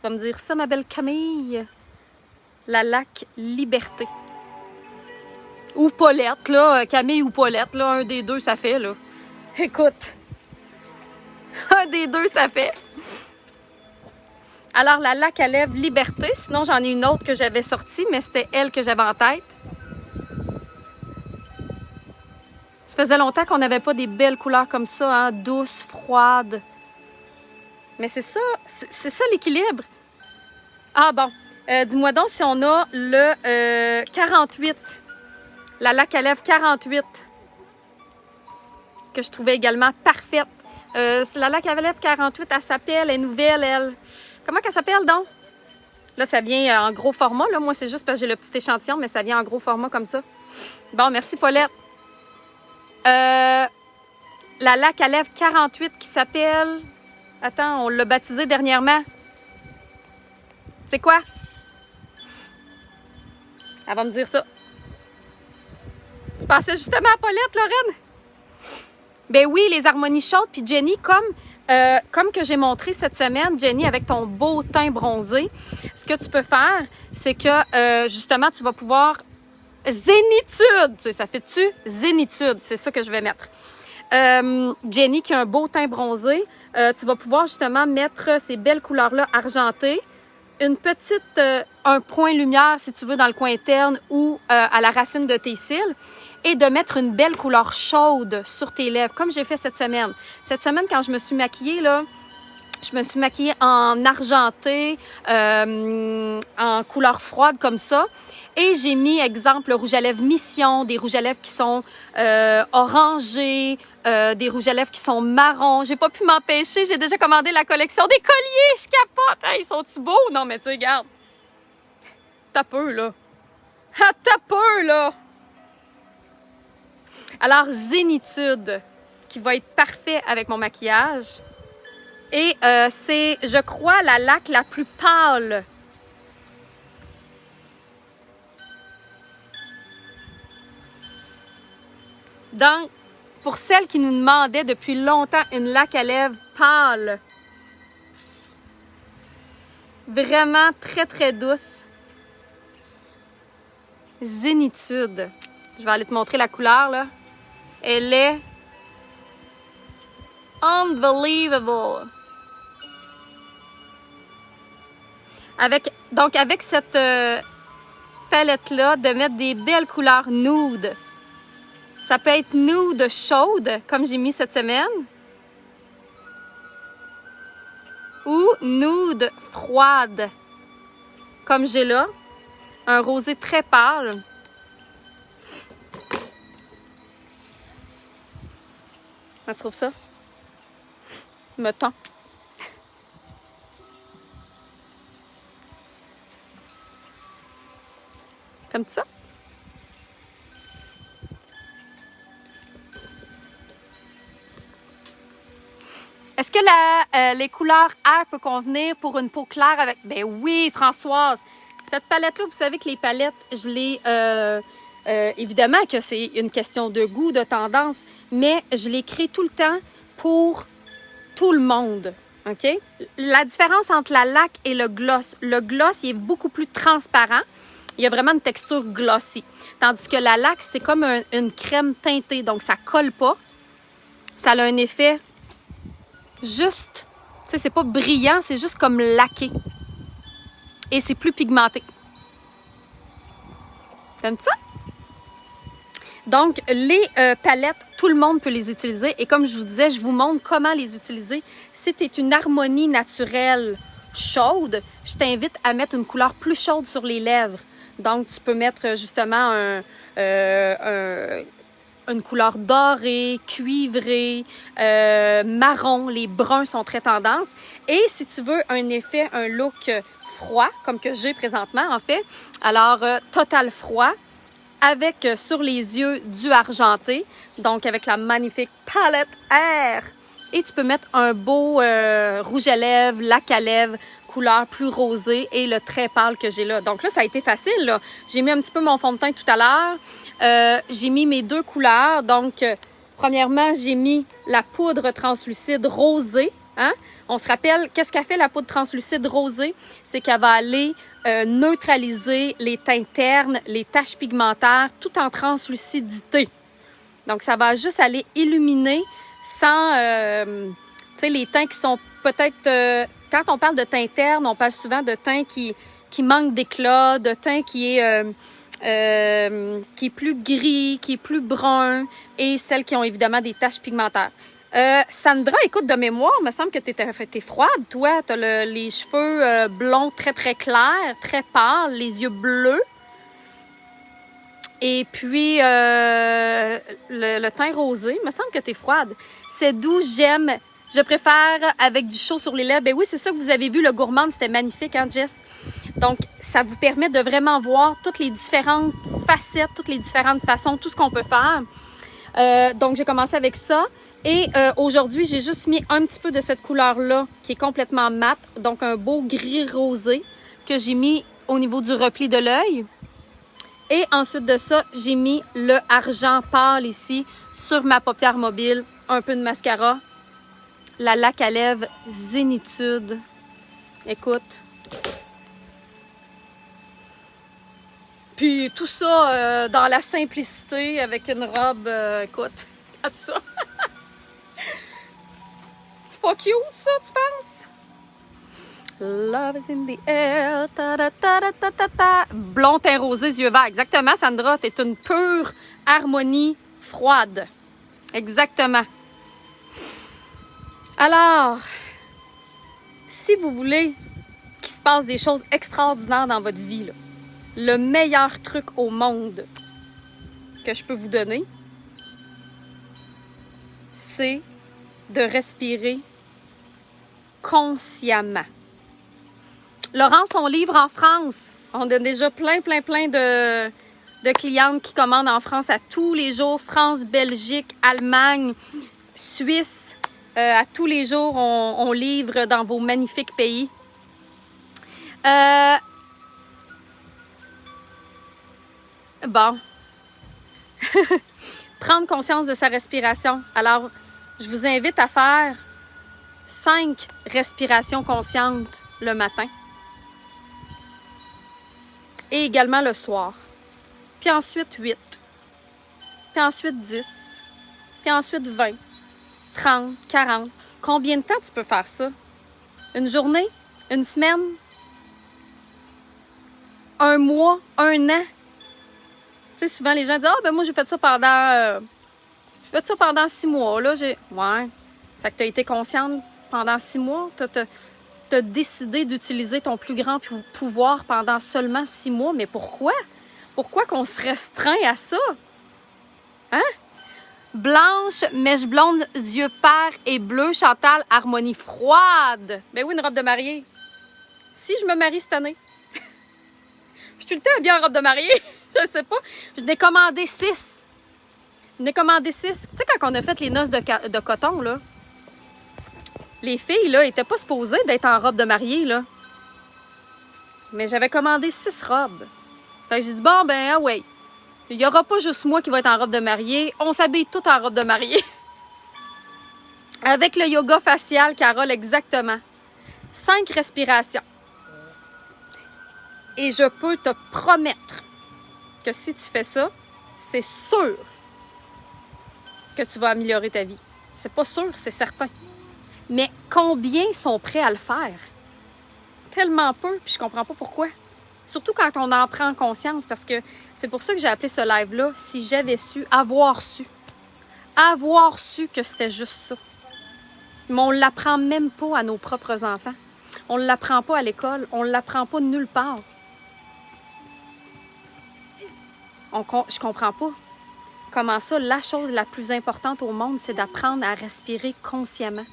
vas me dire ça, ma belle Camille. La lac Liberté. Ou Paulette, là. Camille ou Paulette, là. Un des deux, ça fait, là. Écoute. Un des deux, ça fait. Alors, la lac à lèvres Liberté. Sinon, j'en ai une autre que j'avais sortie, mais c'était elle que j'avais en tête. Ça faisait longtemps qu'on n'avait pas des belles couleurs comme ça, hein, douces, froides. Mais c'est ça l'équilibre. Ah bon, dis-moi donc si on a le 48, la lac à lèvres 48, que je trouvais également parfaite. La lac à lèvres 48, elle s'appelle, elle est nouvelle, elle. Comment qu'elle s'appelle donc? Là, ça vient en gros format. Là. Moi, c'est juste parce que j'ai le petit échantillon, mais ça vient en gros format comme ça. Bon, merci Paulette. La laque à lèvres 48 qui s'appelle... Attends, on l'a baptisé dernièrement. C'est quoi? Elle va me dire ça. Tu pensais justement à Paulette, Lorraine? Ben oui, les harmonies chaudes. Puis Jenny, comme que j'ai montré cette semaine, Jenny, avec ton beau teint bronzé, ce que tu peux faire, c'est que justement, tu vas pouvoir... Zénitude! Tu sais, ça fait-tu? Zénitude, c'est ça que je vais mettre. Jenny, qui a un beau teint bronzé, tu vas pouvoir justement mettre ces belles couleurs-là argentées, une petite, un point lumière, si tu veux, dans le coin interne ou à la racine de tes cils, et de mettre une belle couleur chaude sur tes lèvres, comme j'ai fait cette semaine. Cette semaine, quand je me suis maquillée, là, je me suis maquillée en argenté, en couleur froide comme ça. Et j'ai mis, exemple, le rouge à lèvres Mission, des rouges à lèvres qui sont orangés, des rouges à lèvres qui sont marrons. J'ai pas pu m'empêcher, j'ai déjà commandé la collection des colliers, je capote. Hey, ils sont-tu beaux? Non, mais tu sais, regarde. T'as peu, là. Ah, t'as peu, là. Alors, Zénitude, qui va être parfait avec mon maquillage. Et c'est, je crois, la laque la plus pâle. Donc, pour celles qui nous demandaient depuis longtemps une laque à lèvres pâle, vraiment très, très douce. Zénitude. Je vais aller te montrer la couleur, là. Elle est unbelievable. Donc, avec cette palette-là, de mettre des belles couleurs nude. Ça peut être nude chaude, comme j'ai mis cette semaine, ou nude froide, comme j'ai là. Un rosé très pâle. Comment tu trouves ça? Mettons. Comme ça. Est-ce que les couleurs air peut convenir pour une peau claire avec... Ben oui, Françoise! Cette palette-là, vous savez que les palettes, je l'ai... évidemment que c'est une question de goût, de tendance, mais je les crée tout le temps pour tout le monde, OK? La différence entre la laque et le gloss il est beaucoup plus transparent. Il y a vraiment une texture glossy. Tandis que la laque, c'est comme une crème teintée, donc ça colle pas. Ça a un effet juste, tu sais, c'est pas brillant, c'est juste comme laqué. Et c'est plus pigmenté. T'aimes ça? Donc, les palettes, tout le monde peut les utiliser. Et comme je vous disais, je vous montre comment les utiliser. Si tu es une harmonie naturelle chaude, je t'invite à mettre une couleur plus chaude sur les lèvres. Donc, tu peux mettre justement une couleur dorée, cuivrée, marron. Les bruns sont très tendance. Et si tu veux un effet, un look froid, comme que j'ai présentement en fait, alors total froid, avec sur les yeux du argenté, donc avec la magnifique palette Air. Et tu peux mettre un beau rouge à lèvres, laque à lèvres, couleur plus rosée et le très pâle que j'ai là. Donc là, ça a été facile, là. J'ai mis un petit peu mon fond de teint tout à l'heure. J'ai mis mes deux couleurs. Donc, premièrement, j'ai mis la poudre translucide rosée. Hein? On se rappelle, qu'est-ce qu'a fait la poudre translucide rosée? C'est qu'elle va aller neutraliser les teintes ternes, les taches pigmentaires, tout en translucidité. Donc, ça va juste aller illuminer sans, tu sais, les teints qui sont peut-être... quand on parle de teint terne, on parle souvent de teint qui manque d'éclat, de teint qui est plus gris, qui est plus brun, et celles qui ont évidemment des taches pigmentaires. Sandra, écoute, de mémoire, il me semble que t'es froide, toi. T'as les cheveux blonds très, très clairs, très pâles, les yeux bleus. Et puis, le teint rosé, il me semble que t'es froide. C'est doux, j'aime. Je préfère avec du chaud sur les lèvres. Ben oui, c'est ça que vous avez vu, le gourmand, c'était magnifique, hein, Jess? Donc, ça vous permet de vraiment voir toutes les différentes facettes, toutes les différentes façons, tout ce qu'on peut faire. Donc, j'ai commencé avec ça. Et aujourd'hui, j'ai juste mis un petit peu de cette couleur-là qui est complètement mat. Donc, un beau gris rosé que j'ai mis au niveau du repli de l'œil. Et ensuite de ça, j'ai mis le argent pâle ici sur ma paupière mobile. Un peu de mascara. La laque à lèvres Zénitude. Écoute. Puis tout ça dans la simplicité avec une robe, écoute, à ça. C'est pas cute ça, tu penses? Love is in the air, ta ta ta ta ta ta. Blond teint rosé, yeux verts. Exactement, Sandra, t'es une pure harmonie froide. Exactement. Alors, si vous voulez qu'il se passe des choses extraordinaires dans votre vie, là, le meilleur truc au monde que je peux vous donner, c'est de respirer consciemment. Laurence, on livre en France. On a déjà plein de clientes qui commandent en France à tous les jours. France, Belgique, Allemagne, Suisse. À tous les jours, on livre dans vos magnifiques pays. Bon. Prendre conscience de sa respiration. Alors, je vous invite à faire 5 respirations conscientes le matin. Et également le soir. Puis ensuite 8. Puis ensuite 10. Puis ensuite 20. 30, 40. Combien de temps tu peux faire ça? Une journée? Une semaine? Un mois? Un an? Tu sais, souvent les gens disent « Ah, ben moi j'ai fait ça pendant 6 mois. » Là, ouais. Fait que tu as été consciente pendant 6 mois. Tu as décidé d'utiliser ton plus grand pouvoir pendant seulement 6 mois. Mais pourquoi? Pourquoi qu'on se restreint à ça? Hein? Blanche, mèche blonde, yeux pâles et bleu, Chantal, harmonie froide. Ben oui, une robe de mariée. Si je me marie cette année. Je suis tout le temps bien en robe de mariée. Je sais pas. Je n'ai commandé 6. Tu sais, quand on a fait les noces de coton, là, les filles, là, étaient pas supposées d'être en robe de mariée, là. Mais j'avais commandé 6 robes. Fait que j'ai dit, bon, ben, ah ouais. Il n'y aura pas juste moi qui va être en robe de mariée. On s'habille toutes en robe de mariée. Avec le yoga facial, Carole, exactement. 5 respirations. Et je peux te promettre que si tu fais ça, c'est sûr que tu vas améliorer ta vie. C'est pas sûr, c'est certain. Mais combien sont prêts à le faire? Tellement peu, puis je comprends pas pourquoi. Surtout quand on en prend conscience, parce que c'est pour ça que j'ai appelé ce live-là, si j'avais su, avoir su que c'était juste ça. Mais on ne l'apprend même pas à nos propres enfants. On ne l'apprend pas à l'école, on ne l'apprend pas nulle part. Je comprends pas. Comment ça, la chose la plus importante au monde, c'est d'apprendre à respirer consciemment.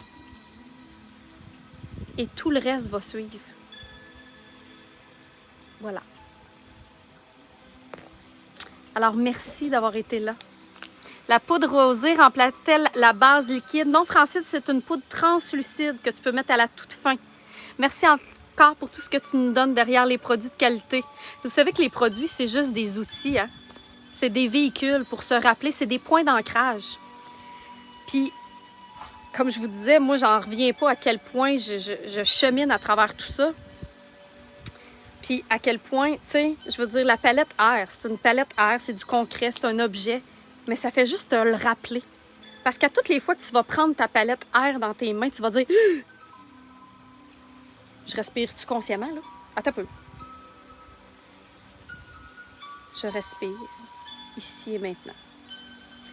Et tout le reste va suivre. Voilà. Alors, merci d'avoir été là. La poudre rosée remplace-t-elle la base liquide? Non, Francine, c'est une poudre translucide que tu peux mettre à la toute fin. Merci encore pour tout ce que tu nous donnes derrière les produits de qualité. Vous savez que les produits, c'est juste des outils, hein? C'est des véhicules pour se rappeler, c'est des points d'ancrage. Puis, comme je vous disais, moi, j'en reviens pas à quel point je chemine à travers tout ça. Puis à quel point, tu sais, je veux dire, la palette air, c'est une palette air, c'est du concret, c'est un objet, mais ça fait juste te le rappeler. Parce qu'à toutes les fois que tu vas prendre ta palette air dans tes mains, tu vas dire « Je respire-tu consciemment, là? Attends un peu. Je respire, ici et maintenant. »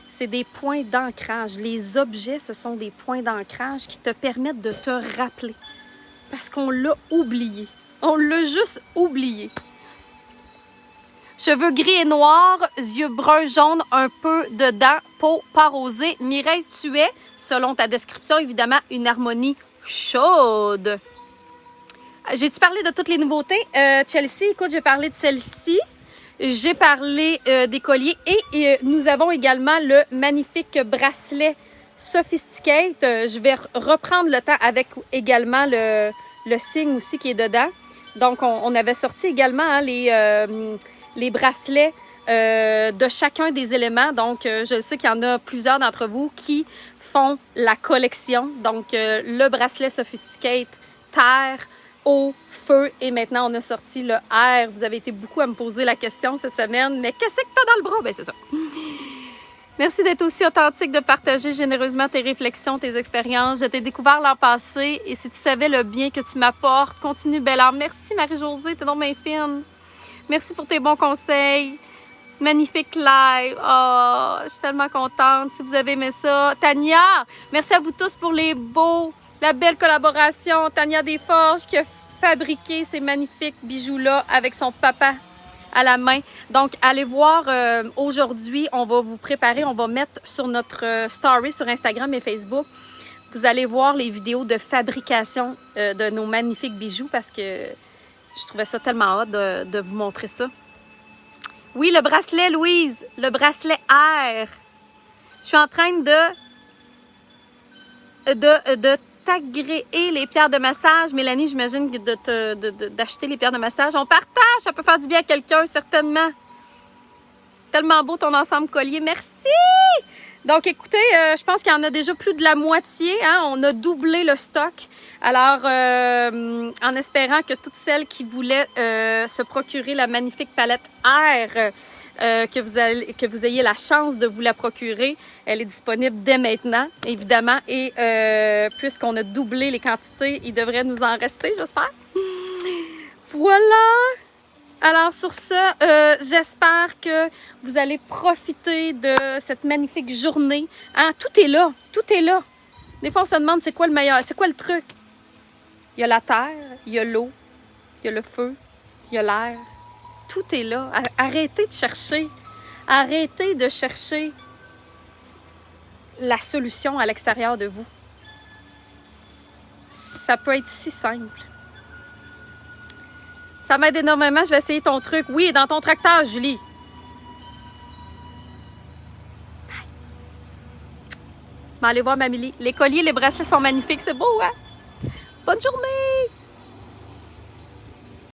C'est des points d'ancrage. Les objets, ce sont des points d'ancrage qui te permettent de te rappeler. Parce qu'on l'a oublié. On l'a juste oublié. Cheveux gris et noirs, yeux bruns jaunes, un peu de dents, peau pas rosée. Mireille, tu es, selon ta description, évidemment, une harmonie chaude. J'ai-tu parlé de toutes les nouveautés? Chelsea, écoute, j'ai parlé de celle-ci. J'ai parlé des colliers et nous avons également le magnifique bracelet Sophisticate. Je vais reprendre le temps avec également le signe aussi qui est dedans. Donc, on avait sorti également hein, les bracelets de chacun des éléments. Donc, je sais qu'il y en a plusieurs d'entre vous qui font la collection. Donc, le bracelet Sophisticate, terre, eau, feu et maintenant on a sorti le air. Vous avez été beaucoup à me poser la question cette semaine, mais qu'est-ce que t'as dans le bras? Ben c'est ça. Merci d'être aussi authentique, de partager généreusement tes réflexions, tes expériences. Je t'ai découvert l'an passé et si tu savais le bien que tu m'apportes, continue belle art. Merci Marie-Josée, t'es donc bien fine. Merci pour tes bons conseils. Magnifique live. Oh, je suis tellement contente si vous avez aimé ça. Tania, merci à vous tous pour la belle collaboration. Tania Desforges qui a fabriqué ces magnifiques bijoux-là avec son papa à la main. Donc, allez voir aujourd'hui, on va vous préparer, on va mettre sur notre story sur Instagram et Facebook. Vous allez voir les vidéos de fabrication de nos magnifiques bijoux parce que je trouvais ça tellement hot de vous montrer ça. Oui, le bracelet, Louise, le bracelet air. Je suis en train de t'agréer les pierres de massage. Mélanie, j'imagine d'acheter les pierres de massage. On partage, ça peut faire du bien à quelqu'un, certainement. Tellement beau ton ensemble collier, merci! Donc, écoutez, je pense qu'il y en a déjà plus de la moitié. Hein? On a doublé le stock. Alors, en espérant que toutes celles qui voulaient se procurer la magnifique palette Air, que vous ayez la chance de vous la procurer. Elle est disponible dès maintenant, évidemment. Et puisqu'on a doublé les quantités, il devrait nous en rester, j'espère. Voilà! Alors, sur ce, j'espère que vous allez profiter de cette magnifique journée. Hein? Tout est là. Tout est là. Des fois, on se demande c'est quoi le meilleur, c'est quoi le truc? Il y a la terre, il y a l'eau, il y a le feu, il y a l'air. Tout est là. Arrêtez de chercher. Arrêtez de chercher la solution à l'extérieur de vous. Ça peut être si simple. Ça m'aide énormément. Je vais essayer ton truc. Oui, dans ton tracteur, Julie. Bye. Allez voir Mamie. Les colliers, les bracelets sont magnifiques. C'est beau, hein? Bonne journée!